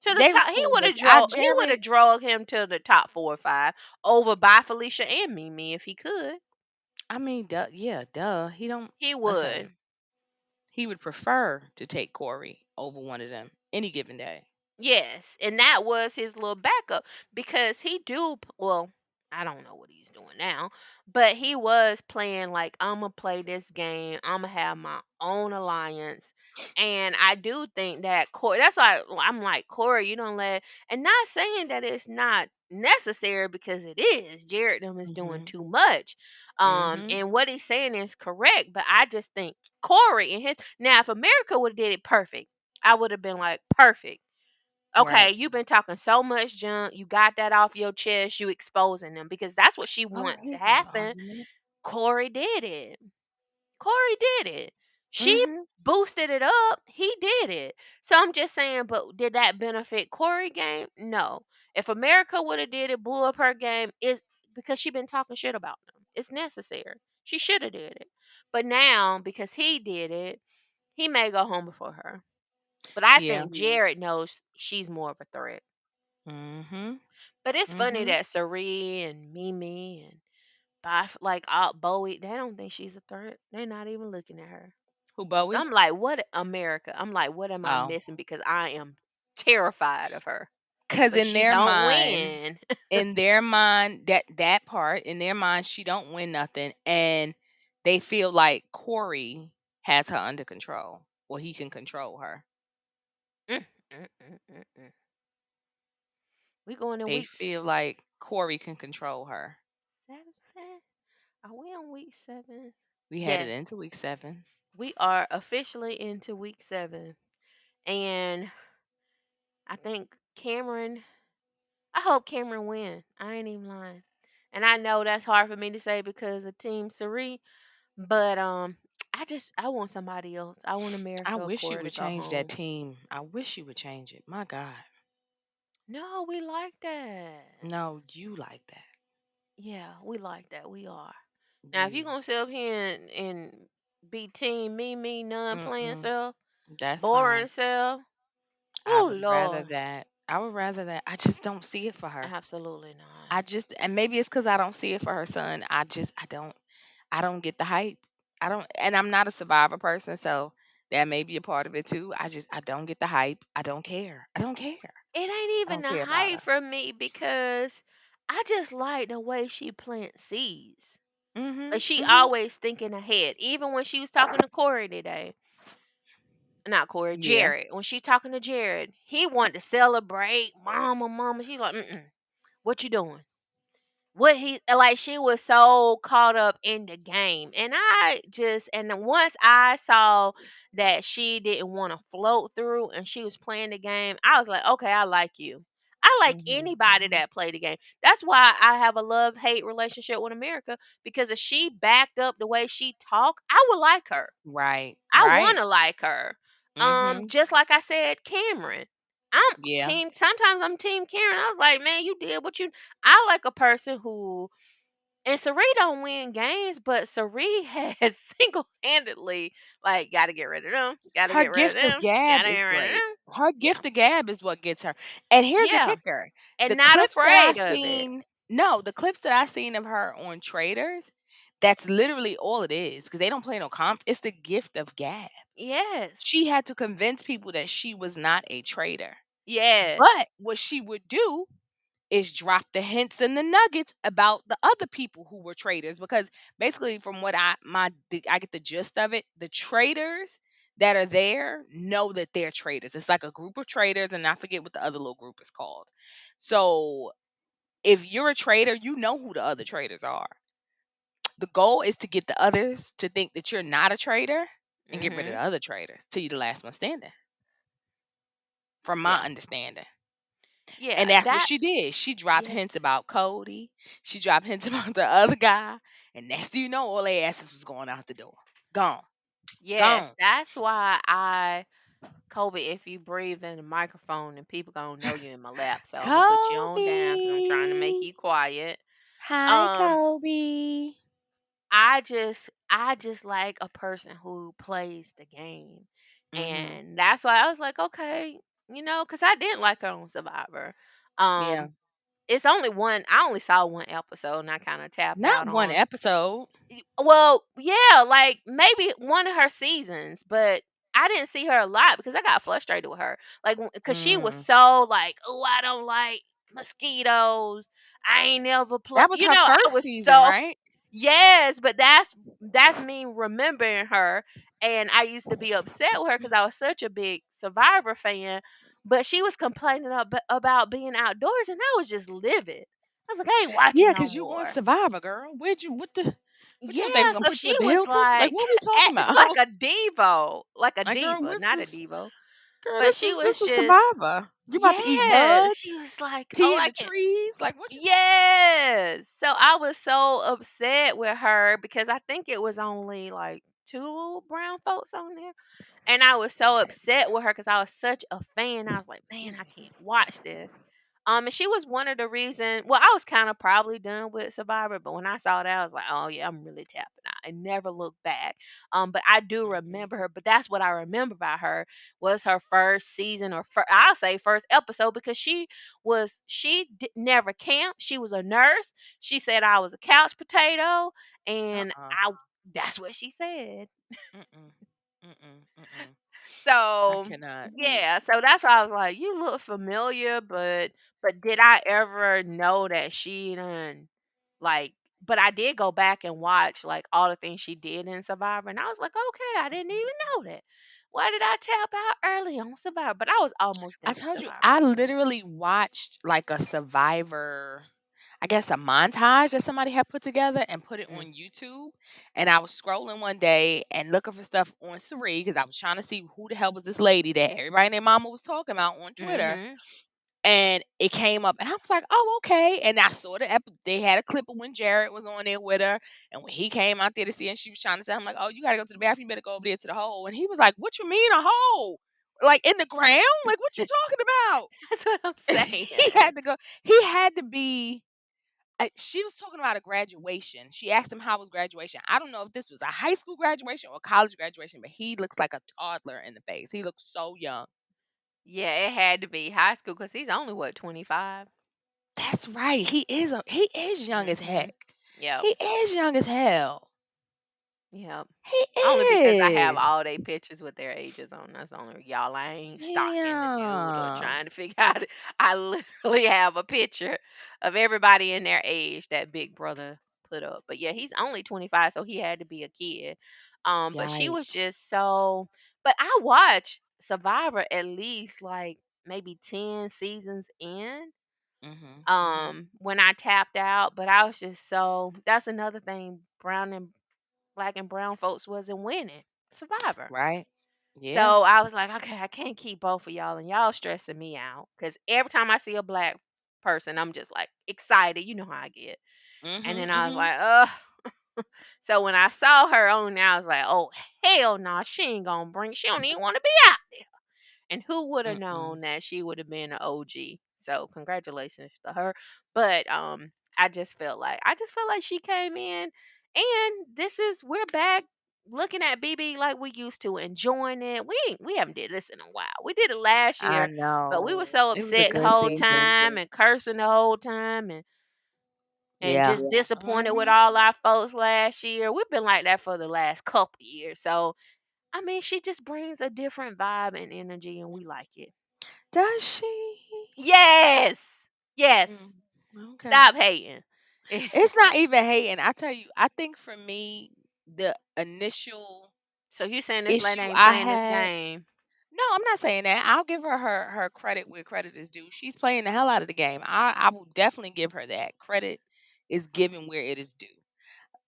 To the they was top, cool, but he would Jared. have drug him to the top 4 or 5 over by Felicia and Mimi if he could. I mean, duh, yeah, duh. He don't He listen. would. He would prefer to take Corey over one of them any given day. Yes, and that was his little backup because well, I don't know what he's doing now, but he was playing like I'm gonna play this game. I'm gonna have my own alliance, and I do think that Corey. That's like I'm like Corey. You don't let, and not saying that it's not necessary because it is. Jared them is doing Mhm. too much, Mhm. and what he's saying is correct. But I just think Corey and his now if America would have did it perfect, I would have been like perfect. Okay, Right. you've been talking so much junk. You got that off your chest. You exposing them because that's what she Oh, want to here go the happen. argument. Corey did it. Corey did it. She Mhm. boosted it up. He did it. So I'm just saying, but did that benefit Corey game? No. If America would have did it, blew up her game, is because she been talking shit about them. It's necessary. She should have did it. But now, because he did it, he may go home before her. But I Yeah. think Jared knows she's more of a threat. Mhm. But it's funny Mhm. that Cirie and Mimi and like all Bowie, they don't think she's a threat. They're not even looking at her. Who So Bowie? I'm like, what America? I'm like, what am I Oh, missing? Because I am terrified of her. cuz But she don't win. in their mind that part in their mind she don't win nothing and they feel like Corey has her under control or he can control her. Mm, mm, mm, mm, mm. We going in They weeks feel like Corey can control her. 7? Are we on week 7? We headed Yes, into week 7. we are officially into week 7. And I think Cameron I hope Cameron win. I ain't even lying. And I know that's hard for me to say because of Team Cirie, but I want somebody else. I want I America or wish you Corey to would go change that home. team. I wish you would change it. My God. No, we like that. No, you like that. Yeah, we like that. We are. Now if you You. gonna sit up here and be team me, none playing Mm-mm. self, That's boring fine. self. I Oh would rather Lord. that. I would rather that. I just don't see it for her. Absolutely not. I just and maybe it's cuz I don't see it for her son. I don't get the hype. I don't and I'm not a survivor person, so that may be a part of it too. I don't get the hype. I don't care. I don't care. It ain't I even don't the care about hype her. for me because I just like the way she plants seeds. Like Mhm. she Mhm. always thinking ahead. Even when she was talking to Corey today, not Corey, Yeah. Jared. When she talking to Jared, he wanted to celebrate, mama, mama. She's like, mm-mm, what you doing? What he like she was so caught up in the game and then once I saw that she didn't want to float through and she was playing the game, I was like, okay, I like you. I like Mhm. anybody Mhm. that play the game. That's why I have a love hate relationship with America because if she backed up the way she talk, I would like her. Right. I want Right. to like her. Mhm. Just like I said, Cameron. I'm Yeah. team. Sometimes I'm team Karen. I was like, man, you did what you. I like a person who. And Cirie don't win games, but Cirie has single handedly like got to get rid of them. Got to Her get rid of gift of them. Got gab to get is rid of great. them. Her Yeah, gift of gab is what gets her. And here's the yeah, kicker. The and not clips that I afraid of it. seen no, the clips that I seen of her on Traders, that's literally all it is because they don't play no comps. It's the gift of gab. Yes, She had to convince people that she was not a trader. yes, But what she would do is drop the hints and the nuggets about the other people who were traders because basically from what I get the gist of it, the traders that are there know that they're traders. It's like a group of traders and I forget what the other little group is called. So if you're a trader, you know who the other traders are. The goal is to get the others to think that you're not a trader and get rid of the mhm, other traders till you're the last one standing, from my yeah, understanding. yeah. And that's what That she did. She dropped yes, hints about Cody. She dropped hints about the other guy. And next thing you know, all their asses was going out the door. Gone. yes. Gone. That's why I Kobe. If you breathe in the microphone, and people gonna know you in my lap, so I'm gonna put you on down because I'm trying to make Kobe. you quiet. Hi, Um, Kobe. I just like a person who plays the game. Mm-hmm. And that's why I was like, okay, cuz I didn't like her on Survivor. Yeah. Um it's only one I only saw one episode and I kind of tapped Not out one on. episode. Well, yeah, like maybe one of her seasons, but I didn't see her a lot because I got frustrated with her. Like, because she was Mm. so like, oh, I don't like mosquitoes. I ain't never play. That was her I first was season, so right? yes, but that's me remembering her, and I used to be upset with her because I was such a big Survivor fan. But she was complaining about being outdoors, and I was just livid. I was like, I ain't watching Yeah, no because you on more. Survivor, girl. What you think was Yeah, gonna so put you she at the was Hilton? Like like what we talking acting about? like a divo, like a Like girl, diva, not a divo. But she was this is just, Survivor. You about to eat yeah, bugs, she was like, oh, pee in I the can, trees. Like what you talking yes. So I was so upset with her because I think it was only like two brown folks on there. And I was so upset with her because I was such a fan. I was like, man, Excuse I me. can't watch this. And she was one of the reason. Well, I was kind of probably done with Survivor, but when I saw that, I was like, oh yeah, I'm really tapping out. I never looked back. But I do Mhm. remember her. But that's what I remember about her was her first season or I'll say first episode because never camped. She was a nurse. She said I was a couch potato, and Uh-uh. I that's what she said. Mm-mm. Mm-mm. Mm-mm. I So cannot. yeah, so that's why I was like, you look familiar, but did I ever know that she done like? But I did go back and watch like all the things she did in Survivor, and I was like, okay, I didn't even know that. Why did I tap out early on Survivor? But I was almost I done with told you, Survivor. I literally watched like a Survivor, I guess a montage that somebody had put together and put it Mm. on YouTube. And I was scrolling one day and looking for stuff on Cirie because I was trying to see who the hell was this lady that everybody and their mama was talking about on Twitter. Mhm. And it came up, and I was like, "Oh, okay." And I saw they had a clip of when Jared was on there with her, and when he came out there to see, her, and she was trying to say, "I'm like, oh, you gotta go to the bathroom. You better go over there to the hole." And he was like, "What you mean a hole? Like in the ground? Like what you talking about?" That's what I'm He saying. had to go. He had to be. She was talking about a graduation. She asked him how was graduation. I don't know if this was a high school graduation or college graduation, but he looks like a toddler in the face. He looks so young. Yeah, it had to be high school because he's only what 25. That's right. He is young as Mhm. heck. Yep. He is young as hell. Yep. He Only because I have is. all they pictures with their ages on. That's the only y'all. I ain't stalking the dude or Damn. trying to figure out. I literally have a picture of everybody in their age that Big Brother put up. But yeah, he's only 25, so he had to be a kid. But she was Yikes. just so. But I watched Survivor at least like maybe 10 seasons in. Mhm. Mhm. When I tapped out, but I was just so. That's another thing. Black and brown folks wasn't winning Survivor. Right? So Yeah. I was like, okay, I can't keep both of y'all, and y'all stressing me out because every time I see a black person, I'm just like excited. You know how I get. And Mhm. then I was Mhm. like, So when I saw her on there, I was like, oh hell no, she ain't gonna bring. She don't even want to be out there. And who would have Mm-mm. known that she would have been an OG? So congratulations to her. But I just felt like she came in, and we're back looking at BB like we used to, enjoying it. We haven't did this in a while. We did it last I year, but we were know. so It was a upset the good whole season. time and cursing the whole time and Yeah. just disappointed with Hmm. all our folks last year. We've been like that for the last couple years. So I mean, she just brings a different vibe and energy, and we like it. Does she? Yes, yes. Mm. Okay. Stop hating. It's not even hating. I tell you, I think for me, the initial So you saying this lady issue ain't I playing this had. game? No, I'm not saying that. I'll give her credit where credit is due. She's playing the hell out of the game. I will definitely give her that. Credit is given where it is due.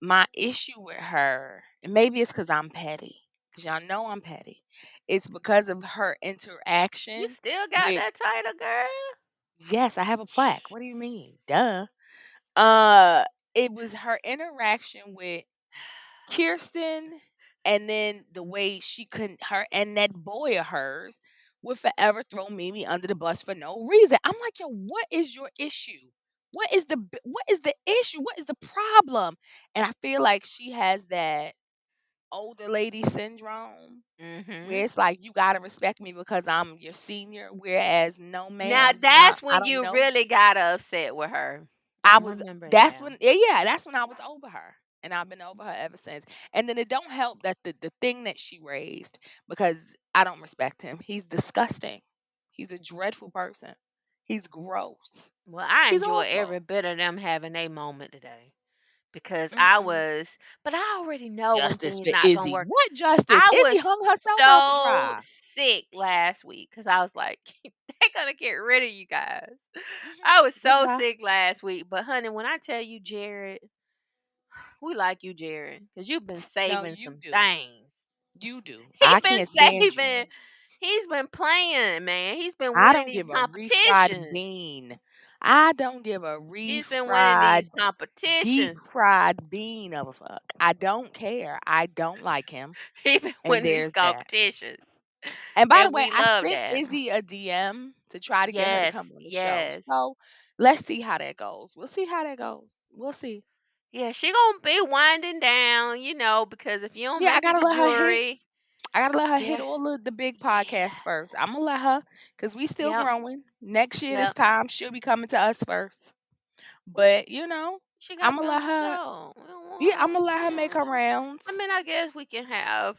My issue with her, and maybe it's because I'm petty, because y'all know I'm petty. It's because of her You interaction still got with. that title, girl? Yes, I have a plaque. What do you mean? Duh. Uh, it was her interaction with Kirsten, and then the way she couldn't her and that boy of hers would forever throw Mimi under the bus for no reason. I'm like, yo, what is your issue? What is the issue? What is the problem? And I feel like she has that older lady syndrome where Mhm. it's like you gotta respect me because I'm your senior, whereas no, Now ma'am, that's I when don't you know. really got upset with her. I I was remember that's now. when yeah, that's when I was over her. And I've been over her ever since. And then it don't help that the thing that she raised, because I don't respect him. He's disgusting. He's a dreadful person. He's gross. Well, I He's enjoy every awful. bit of them having a moment today because Mm-mm. but I already know when Justice things for not gonna Izzy. work. What justice? I Izzy was hung herself out to so dry. sick last week because I was like, they're gonna get rid of you guys. I was Hmm. so Goodbye. sick last week, but honey, when I tell you, Jared, we like you, Jared, because you've been No, saving you some do. things. You do. He I been can't stand you. saving. He's been playing, man. He's been I winning don't these give a refried competitions. bean. I don't give a He's been winning these refried deep competitions. fried bean of a fuck. I don't care. I don't like him. He been And winning these there's that. competitions, And by the and way, we I love sent that. Izzy a DM to try to get her to Yes, come on the show. yes. So let's see how that goes. We'll see how that goes. We'll see. Yeah, she gonna be winding down, because if you don't Yeah, I make it gotta to let her hit. jury, I gotta let her hit yeah, all the big yeah, podcasts first. I'm gonna let her, because we still yep, growing. Next year this yep. time she'll be coming to us first. But She gotta I'm be gonna on let the her. show. We don't Yeah, want I'm her gonna to let be her on make the her show. I rounds. mean, I guess we can have.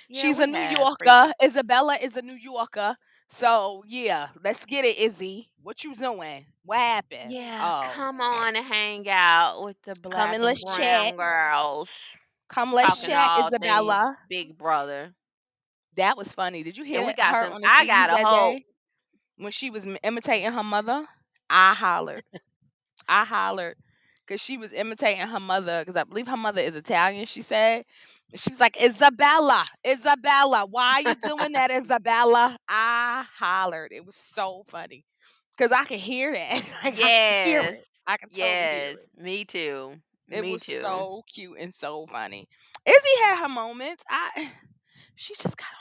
Yeah, She's a we New have Yorker. previous. Isabella is a New Yorker. So yeah, let's get it, Izzy. What you doing? What happened? Yeah, Oh, come on and hang out with the come black and and let's chat. brown girls, Come, let's talking chat, all things Isabella. Big Brother. That was funny. Did you Yeah, hear we got her some. on the I feed got a that whole. day when she was imitating her mother? I hollered. I hollered because she was imitating her mother, because I believe her mother is Italian, she said. And she was like, Isabella, Isabella, why are you doing that, Isabella? I hollered. It was so funny because I could hear that. Like, I could hear Yes, it. I could totally hear yes. it. Me too. It Me was too. so cute and so funny. Izzy had her moments. She just got on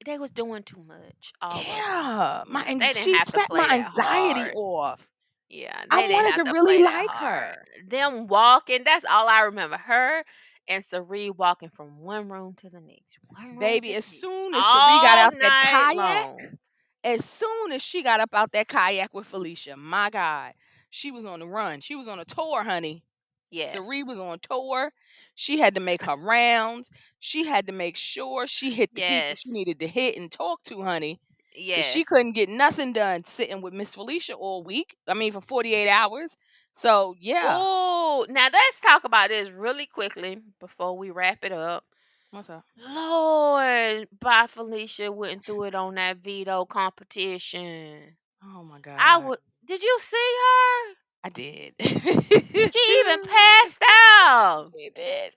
They was doing too much, my all of them. yeah. Yeah, they didn't She have to set my play that anxiety hard. off. Yeah, I they didn't wanted have to to really play that like hard. her. Them walking, that's all I remember. Her and Cirie walking from one room to the next, one room Baby, to as the next, soon as Cirie got all out that night kayak, long. as soon as she got up out that kayak with Felicia, my God, she was on the run. She was on a tour, honey. Yes, Cirie was on tour. She had to make her rounds. She had to make sure she hit the people yes, she needed to hit and talk to, honey. Because yes. she couldn't get nothing done sitting with Miss Felicia all week. I mean, for 48 hours. So, yeah. Oh, now let's talk about this really quickly before we wrap it up. What's up? Lord, bye Felicia went through it on that veto competition. Oh, my I God. would. Did you see her? I did. She even passed out. She did.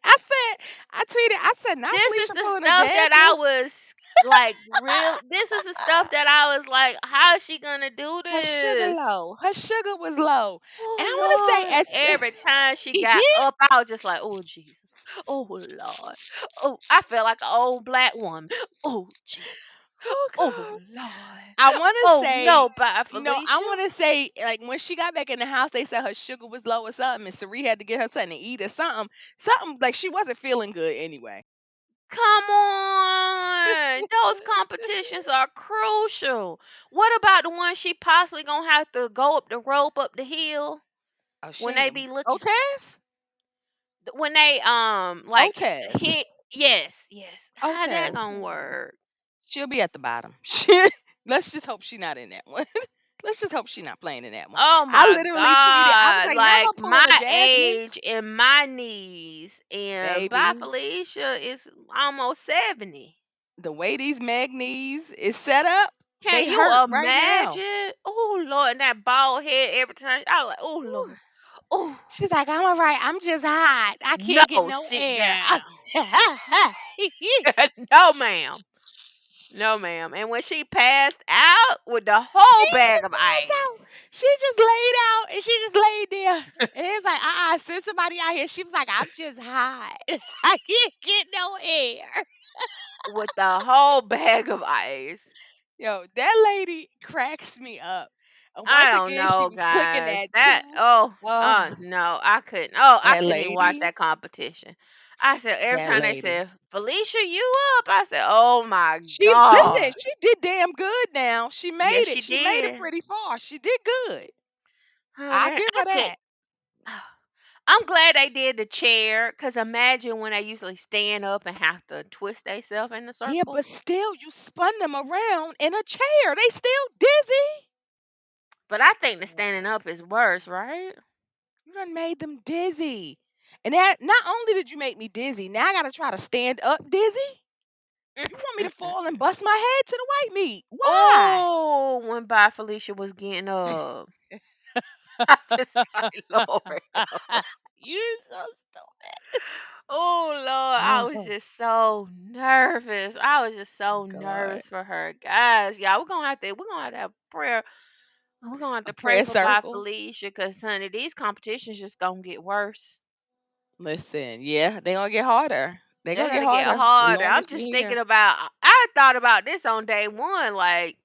I tweeted, I said, not This is Felicia the pulling a stuff that Jasmine. I was like, real. This is the stuff that I was like, how is she gonna do Her sugar this? low. Her sugar was low. And I want Oh Lord! to say, Every time she as got up, I was just like, oh Jesus, oh Lord, oh I felt like an old black woman. Oh Jesus. Oh Oh God. Lord. I want to Oh say, no, bye no, I Felicia. want to say, like when she got back in the house, they said her sugar was low or something, and Cirie had to get her something to eat or something. Something like she wasn't feeling good anyway. Come on. Those competitions are crucial. What about the one she possibly gonna have to go up the rope up the hill Oh, she when they ain't. be looking Otef? when they like Otef. hit yes, yes. How that Otef. gonna work? She'll be at the bottom. Let's just hope she's not in that one. Let's just hope she's not playing in that one. Oh I my literally tweeted. I was God. like, "Now go Like pull my a Jasmine, age and my knees and bye baby." Felicia is almost 70. The way these magnes is set up, Can they you hurt right now. imagine? Oh Lord, and that bald head every time. I was like, oh Whew. Lord. Oh She's like, "I'm all right. I'm just hot. I can't get no, no sit air." down. No, ma'am. No, ma'am. And when she passed out with the She whole bag didn't of pass ice. out. She just laid out and she just laid there. And it's like, send somebody out here. She was like, "I'm just hot. I can't get no air." With the whole bag of ice. Yo, that lady cracks me up. And I once don't again, she know, was cooking guys. that That too. Oh, no, I couldn't. Oh, I that couldn't even watch lady, that competition. I said every that time they lady. said Felicia, you up? I said, oh my She listen. God. She did damn good. Now she Yes, made she it. She made it did. pretty far. She did good. Honey, I I give her could. that. I'm glad they did the chair, cause imagine when they usually stand up and have to twist themselves in the Yeah, circle. but still, you spun them around in a chair. They still dizzy. But I think the standing up is worse, right? You done made them dizzy. And that not only did you make me dizzy, now I gotta try to stand up dizzy. You want me to fall and bust my head to the white meat. Why? Oh, when Bye Felicia was getting up. I just like, Lord help us. You so stupid. Oh Lord, I was Oh just so nervous. I was just so God. nervous for her. Guys, y'all, we're gonna have to have prayer. We're gonna have A to pray prayer for Bye circle. Felicia, cause honey, these competitions just gonna get worse. Listen, yeah, they gonna get harder. They They're gonna get gonna get harder the harder. longer I'm she just here. thinking about. I thought about this on day one. Like,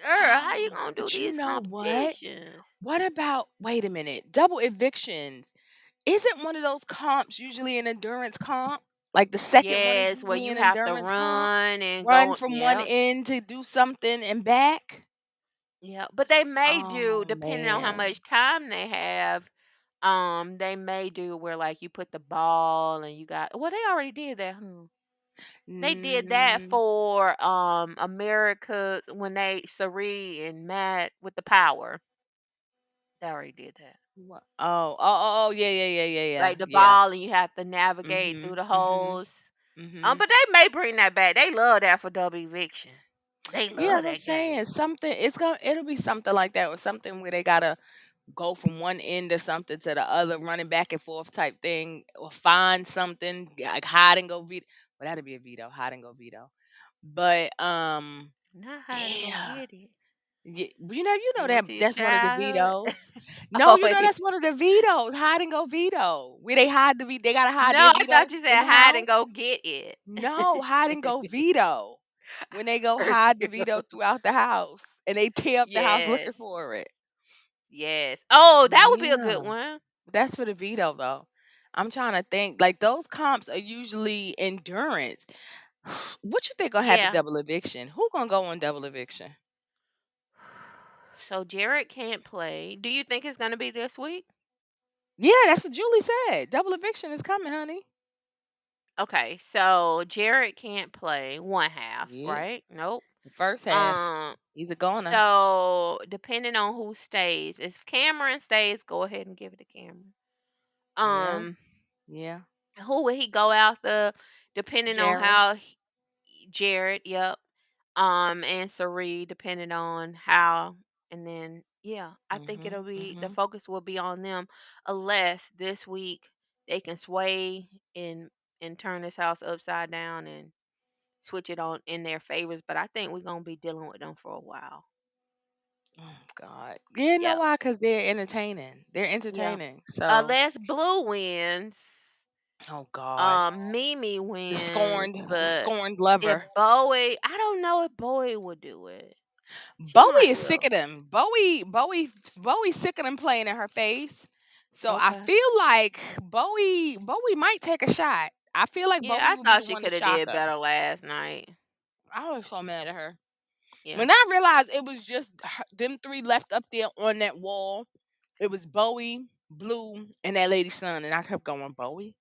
girl, how you gonna do But you these know what? competitions? What about wait a minute, double evictions? Isn't one of those comps usually an endurance comp? Like the second one is Yes, where usually you an have to endurance comp? run and Run go. from one Yeah, end to do something and back? yeah. But they may do, Oh depending on how man. much time they have. They may do where like you put the ball and you got. Well, they already did that. Huh? They did that Mm, for America when they Cirie and Matt with the power. They already did that. oh, yeah, yeah, yeah, yeah, yeah, Like the yeah. ball and you have to navigate through Mhm, the mhm, holes. mhm. But they may bring that back. They love that for double eviction. They Yeah, love as I'm that saying, game. something it'll be something like that or something where they gotta go from one end of something to the other, running back and forth type thing, or find something like hide and go veto. Well, that'd be a veto, hide and go veto. But Not how to go yeah, get it. you know You that went to your that's one of the childhood. vetoes. No, Oh, you know that's one of the vetoes, hide and go veto. Where they hide they gotta hide their no, I veto thought you in said the hide house. and go get it. No, hide and go veto. When they go Heard hide the you. veto throughout the house and they tear up the house Yes. looking for it. Yes. Oh, that would be a good Yeah. one. That's for the veto though. I'm trying to think. Like those comps are usually endurance. What you think gonna happen Yeah. double eviction? Who gonna go on double eviction? So Jared can't play. Do you think it's gonna be this week? Yeah, that's what Julie said. Double eviction is coming, honey. Okay, so Jared can't play one half, Yeah. right? Nope. The first half. Um, He's a goner. so depending on who stays, if Cameron stays, go ahead and give it to Cameron. Yeah. Um, Yeah. who would he go after? Depending on Jared. how Jared, yep. And Cirie, depending on how, and then yeah, I think Mhm. it'll be the Mhm. focus will be on them, unless this week they can sway and turn this house upside down and switch it on in their favors. But I think we're gonna be dealing with them for a while. Oh God. Yeah, know Yep. why? Because they're entertaining. They're Yeah. entertaining. So Unless Blue wins. Oh God. Mimi The wins, scorned, the but scorned if lover. Bowie, I don't know if Bowie would do it. She Bowie might is sick will. of them. Bowie's sick of them playing in her face. So I Okay. feel like Bowie might take a shot. I feel like Yeah, Bowie I would be thought the she one to could have chalk did up. better last night. I was so mad at her. Yeah. When I realized it was just them three left up there on that wall, it was Bowie, Blue, and that lady's son, and I kept going, Bowie,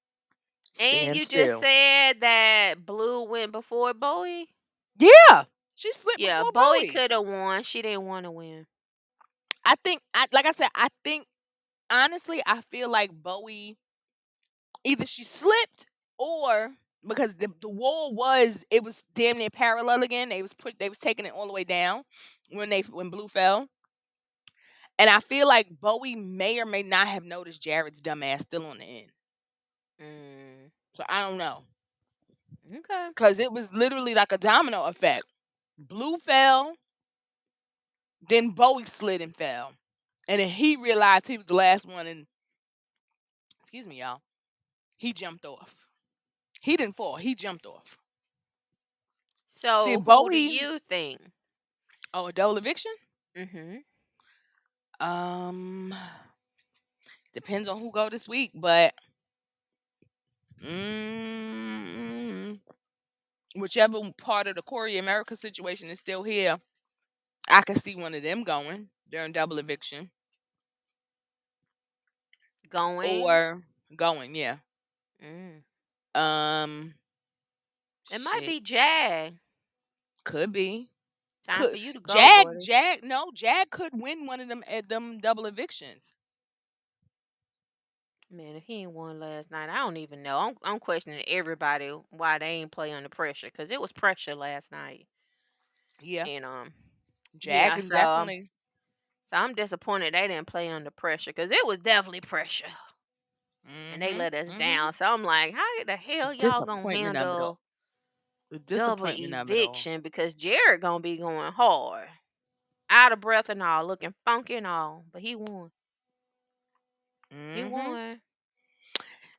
And stand you just still. said that Blue went before Bowie. Yeah, she slipped Yeah, before Bowie Bowie. could have won. She didn't want to win. Like I said, I think honestly, I feel like Bowie either she slipped or because the wall was it was damn near parallel again. They was taking it all the way down when Blue fell. And I feel like Bowie may or may not have noticed Jared's dumbass still on the end. Mm, So I don't know. okay. Because it was literally like a domino effect. Blue fell, then Bowie slid and fell. And then he realized he was the last one and excuse me, y'all. He jumped off. He didn't fall, he jumped off. See So who do Bowie you think? oh a double eviction? Mhm. Um depends on who go this week, but mm, whichever part of the Corey America situation is still here, I could see one of them going during double eviction Going. or going, yeah. Mm. Um, It might shit, be Jag. could be. Time Could for you to go, buddy. Jag could win one of them at them double evictions. Man, if he ain't won last night, I don't even know. I'm questioning everybody why they ain't play under pressure because it was pressure last night. Yeah, And Jag yeah. is So definitely I'm disappointed they didn't play under pressure because it was definitely pressure, and they mhm, let us mhm. down. So I'm like, how the hell y'all gonna Disappointment of it all. handle The double disappointment of it all. eviction? Because Jared gonna be going hard, out of breath and all, looking funky and all, but he won. He Mhm. won.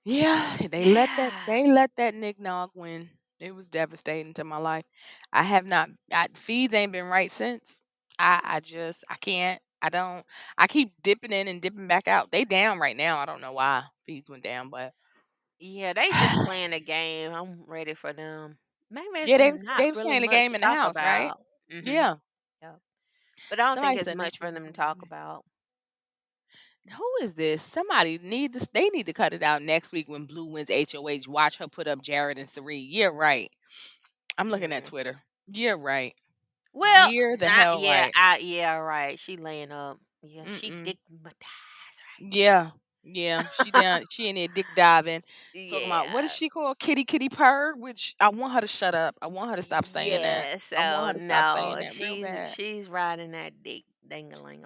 Yeah, Yeah. they let that Nick Nog win. It was devastating to my life. I have not feeds ain't been right since. I can't. I don't I keep dipping in and dipping back out. They down right now. I don't know why feeds went down, but Yeah, they just playing a game. I'm ready for them. Maybe it's yeah, not they was really playing the much game to in the talk house, right? about. Mhm. Yeah. Yeah. But I don't think Somebody it's said much next for week is them to gonna talk be. about. Who is this? Somebody need this. They need to cut it out next week when Blue wins HOH. Watch her put up Jared and Cirie. Yeah, right. I'm looking at Mm. Twitter. Yeah, right. Well, You're the not hell yeah, right. yeah, right. She laying up. Yeah, she Mm-mm. digmatized, right? Yeah. Yeah. She down she in there dick diving. Talking about what is Yeah. she called? Kitty Kitty Purr? Which I want her to shut up. I want her to stop saying that. Yeah, I want so her to stop saying no, that real bad. she's riding that dick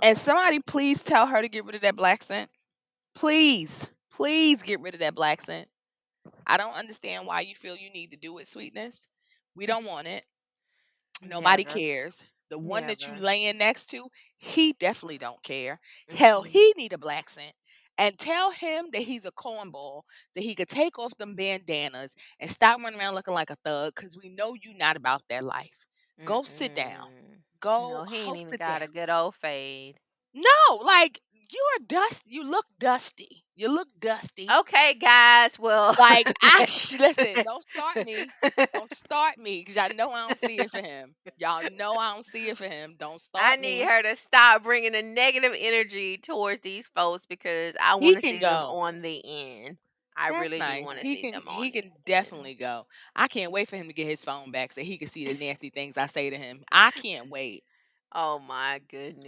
And dingalingaling. somebody please tell her to get rid of that black scent. Please. Please get rid of that black scent. I don't understand why you feel you need to do it, sweetness. We don't want it. Nobody Never. cares. The one that you Never. laying next to, he definitely don't care. Hell, Mm-mm. he need a black scent. And tell him that he's a cornball, that he could take off them bandanas and stop running around looking like a thug, because we know you not about that life. Go sit down. Mm-mm. Go No, he ain't even sit got down. a good old fade. No, like you're dust. You look dusty. You look dusty. Okay, guys. Well, Like I listen, don't start me. Don't start me because y'all know I don't see it for him. Y'all know I don't see it for him. Don't I start need me. her to stop bringing the negative energy towards these folks because I He want to can see them go. on the end. I That's really do nice. want to see them He on can the end. definitely go. I can't wait for him to get his phone back so he can see the nasty things I say to him. I can't wait. Oh my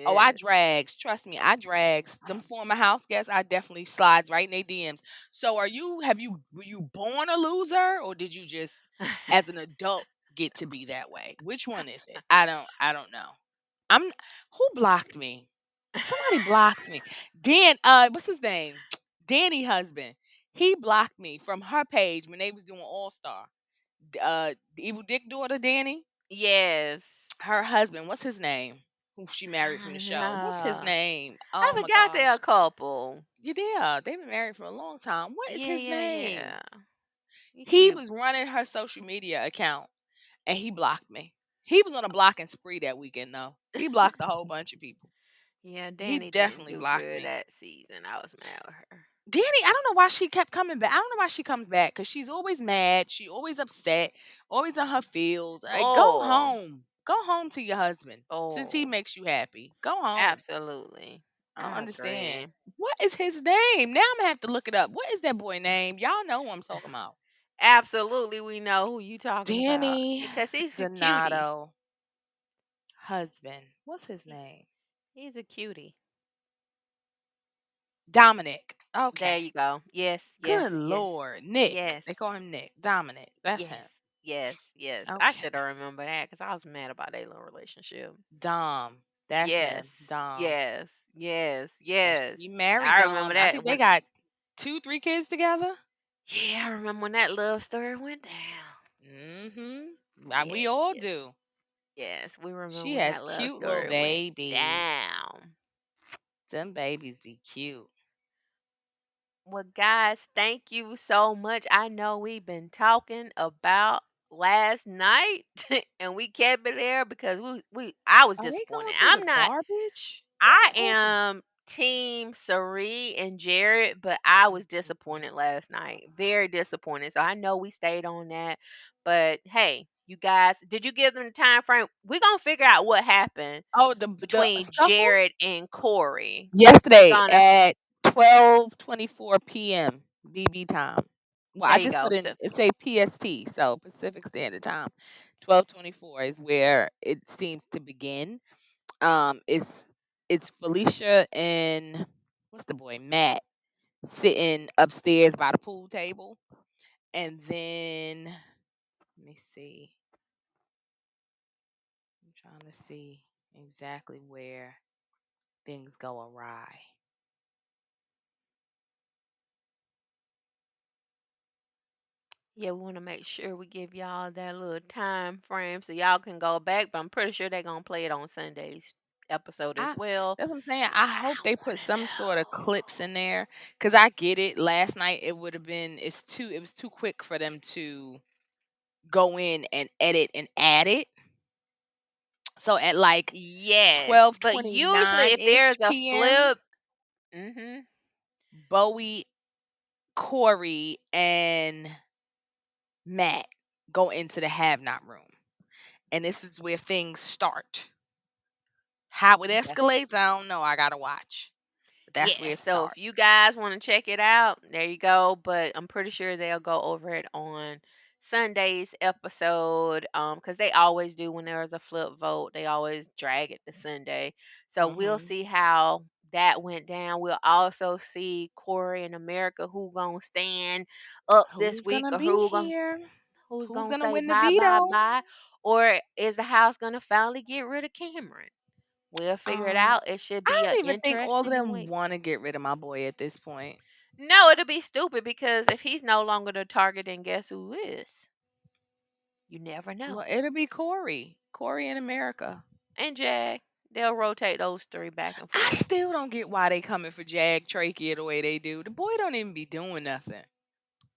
Oh, I goodness. drags. Trust me, I drags. Them former house guests, I definitely slides right in their DMs. So were you born a loser or did you just as an adult get to be that way? Which one is it? I don't know. I'm who blocked me? Somebody blocked me. Dan, what's his name? Danny husband. He blocked me from her page when they was doing All Star. The Evil Dick daughter, Danny. Yes. Her husband, what's his name? Who she married from I the show? What's his know. name? I Oh my forgot they're a gosh. couple. Yeah, they've been married for a long time. What is Yeah, his yeah, name? yeah. He He cute. was running her social media account and he blocked me. He was on a blocking spree that weekend though. He blocked a whole bunch of people. Yeah, He Danny didn't definitely do blocked good me. that season. I was mad with her. Danny, I don't know why she kept coming back. I don't know why she comes back because she's always mad. She always upset, always on her feels. Go Oh, home. Go home to your husband since he oh, makes you happy. Go home. absolutely. I don't I agree. understand. What is his name? Now I'm gonna have to look it up. What is that boy name? Y'all know who I'm talking about. Absolutely, we know who you talking about Danny because he's a cutie. Donato husband. What's his name? He's a cutie. Dominic. There Okay. you go. Yes, yes, Good yes, Lord. Nick. yes, They call him Nick. Dominic. That's yes, him. yes, yes. I Okay. should have remembered that because I was mad about their little relationship. Dom. That's Yes, him. Dom. yes, yes, And yes. she married I remember Dom. I that think they when. got two, three kids together. Yeah, I remember when that love story went down. We Yes, all yes, do. yes. We remember She when has that love cute little story went babies. down. Them babies be cute. Well, guys, thank you so much. I know we've been talking about last night, and we kept it there because I was Are they disappointed. going through the I'm not. garbage? What I is happening? am team Cirie and Jared, but I was Mm-mm. disappointed last night. Very disappointed. So I know we stayed on that, but hey, you guys, did you give them the time frame? We're gonna figure out what happened Oh, the between scuffle Jared and Corey. We're yesterday gonna. at 12:24 p.m. BB time. Well, I There you just go. put in So it say PST, so Pacific Standard Time. 12:24 is where it seems to begin. It's Felicia and what's the boy Matt sitting upstairs by the pool table, and then let me see. I'm trying to see exactly where things go awry. yeah, we want to make sure we give y'all that little time frame so y'all can go back. But I'm pretty sure they're gonna play it on Sunday's episode as I well. That's what I'm saying. I hope I they want put to some sort of know. clips in there because I get it. Last night it would have been it was too quick for them to go in and edit and add it. So at like Yes, but usually 12:29 if ish there's a p.m. flip, hmm Bowie, Corey, and Matt go into the have not room, and this is where things start. How it okay. escalates, I don't know. I gotta watch, but that's where Yes. it So if you starts. guys want to check it out, there you go. But I'm pretty sure they'll go over it on Sunday's episode. Because they always do when there's a flip vote, they always drag it to Sunday. So we'll Hmm see how that went down. We'll also see Corey and America who gonna stand up this Who's week gonna or be here? who's Who's gonna gonna say win the bye bye veto? bye, or is the house gonna finally get rid of Cameron? We'll figure it Um, out. It should be I an don't even think all of interesting them week. want to get rid of my boy at this point. No, it'll be stupid because if he's no longer the target, then guess who is? You never Well, know. it'll be Corey. Corey in America. And Jack, they'll rotate those three back and I forth. still don't get why they coming for Jag Trachea the way they do. The boy don't even be doing nothing.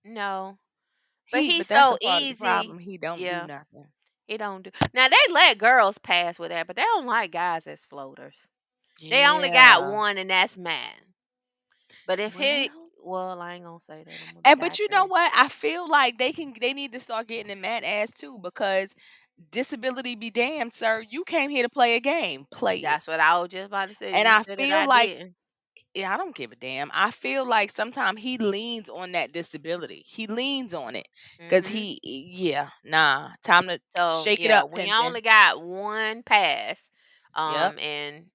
No, but But he's that's a so part of the easy. problem. He don't do Yeah, nothing. he don't do. Now they let girls pass with that, but they don't like guys as floaters. They only got Yeah. one, and that's man. But if he, Well, well, I ain't gonna say that. I'm gonna and but you know digress. what? I feel like they need to start getting in Matt ass too because disability be damned, sir. You came here to play a game. Play it. That's what I was just about to say. And You I said it, feel I like didn't. yeah, I don't give a damn. I feel like sometimes he leans on that disability. He leans on it because Mhm. yeah, nah. Time to So shake it yeah, up, when you Pimpin'. only got one pass, Yep. and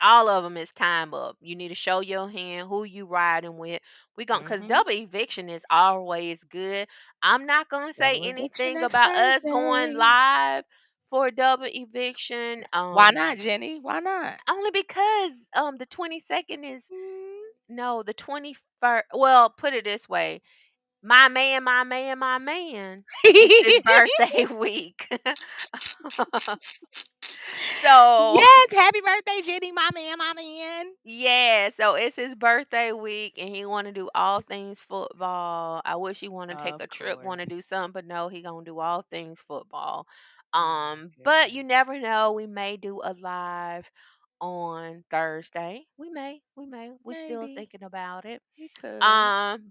all of them is time up. You need to show your hand who you riding with. We going cause Mhm. double eviction is always good. I'm not gonna say Double eviction anything next about us going Thursday. live for double eviction. Why not, Jenny? Why not? Only because the 22nd is Mm. no the 21st. Well, put it this way, my man, it's his birthday week. So So Yes, happy birthday, Jenny, my man, my man. yeah, so it's his birthday week and he want to do all things football. I wish he want to take Of a trip, want to course. do something, but no, he going to do all things football. Oh my But you goodness. never know, we may do a live on Thursday. We may. We still Maybe thinking about it. we could.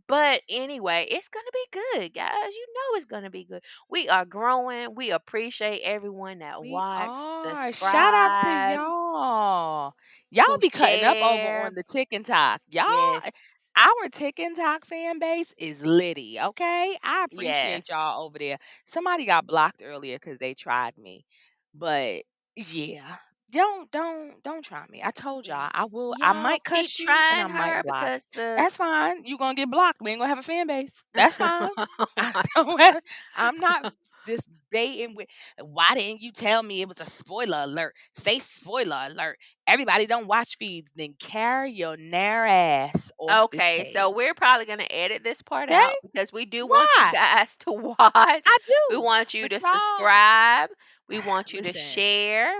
But anyway, it's gonna be good, guys. You know it's gonna be good. We are growing. We appreciate everyone that We watch, are. Shout out to subscribe, y'all. Y'all who be cutting up over share. on the TikTok. Y'all, Yes, our TikTok fan base is litty, okay? I yes. appreciate y'all over there. Somebody got blocked earlier because they tried me. But yeah. Don't try me. I told y'all I Y'all might keep cuss you and I trying might her block. because the That's fine. You gonna get blocked. We ain't gonna have a fan base. That's fine. oh I my don't have, I'm not just baiting with why didn't you tell me it was a spoiler alert? Say spoiler alert. Everybody don't watch feeds, then carry your nair ass off this Okay, so page. we're probably going to edit this part Okay? out because we do want you Why? guys to watch. I We do. want you But to y'all subscribe. We want you to listen, share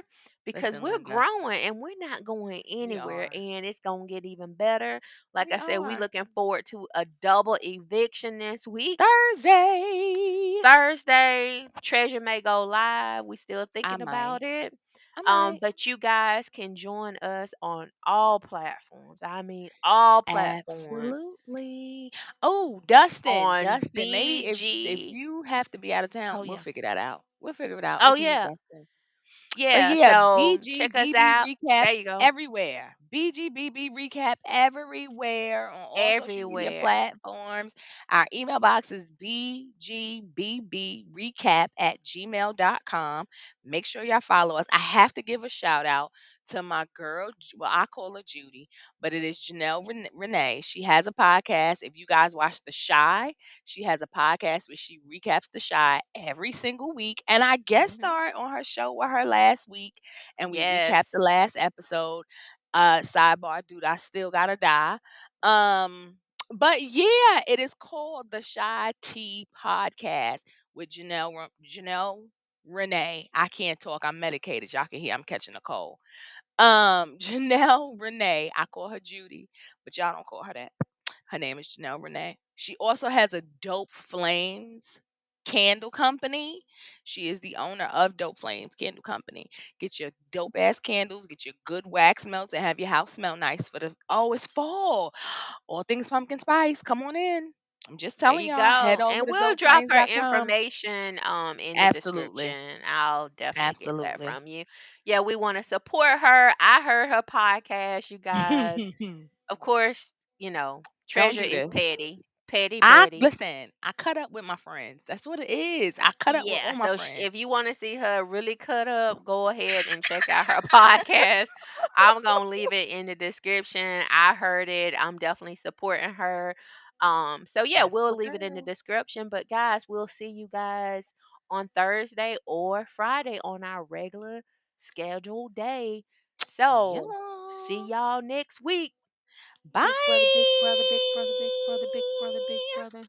because listen, we're Linda. growing and we're not going We anywhere are. and it's going to get even better. Like We I said, we are. looking forward to a double eviction this week. Thursday. Thursday, Treasure may go live. We still I thinking might. about it. I might. But you guys can join us on all platforms. I mean, all platforms Absolutely. Oh, Dustin, on Dustin. Maybe if BG. you have to be out of town, Oh we'll yeah. figure that out. We'll figure it out. Oh We can use yeah. Dustin. But Yeah. yeah, So check us BGBB out. recap There you go. everywhere. BGBB recap everywhere on all social media Everywhere. platforms. Our email box is bgbbbrecap@gmail.com. Make sure y'all follow us. I have to give a shout out to my girl. Well, I call her Judy, but it is Janelle Renee. She has a podcast. If you guys watch The Shy, she has a podcast where she recaps The Shy every single week. And I guest Hmm. starred on her show with her last week, and we Yes. recapped the last episode. Sidebar, dude, I still gotta die. But yeah, it is called the Shy Tea Podcast with Janelle Renee. I can't talk. I'm medicated. Y'all can hear I'm catching a cold. Janelle Renee. I call her Judy, but y'all don't call her that. Her name is Janelle Renee. She also has a Dope Flames candle company. She is the owner of Dope Flames Candle Company. Get your dope ass candles, get your good wax melts, and have your house smell nice for the it's fall. All things pumpkin spice. Come on in. I'm just There telling you y'all, head go. over And to we'll drop her dopeflames.com. information in the Absolutely. description. I'll definitely get that Absolutely. from you. Yeah, we want to support her. I heard her podcast, you guys. Of course, Don't Treasure do is this. petty. Petty I Betty. listen, I cut up with my friends. That's what it is. I cut up with Yeah, all my so friends. if you want to see her really cut up, go ahead and check out her podcast. I'm gonna leave it in the description. I heard it. I'm definitely supporting her. So yeah, That's we'll my leave it in the girl. description. But guys, we'll see you guys on Thursday or Friday on our regular scheduled day. So see Yeah. y'all next week. Big brother, big brother, big brother, big brother, big brother, big Bye. brother.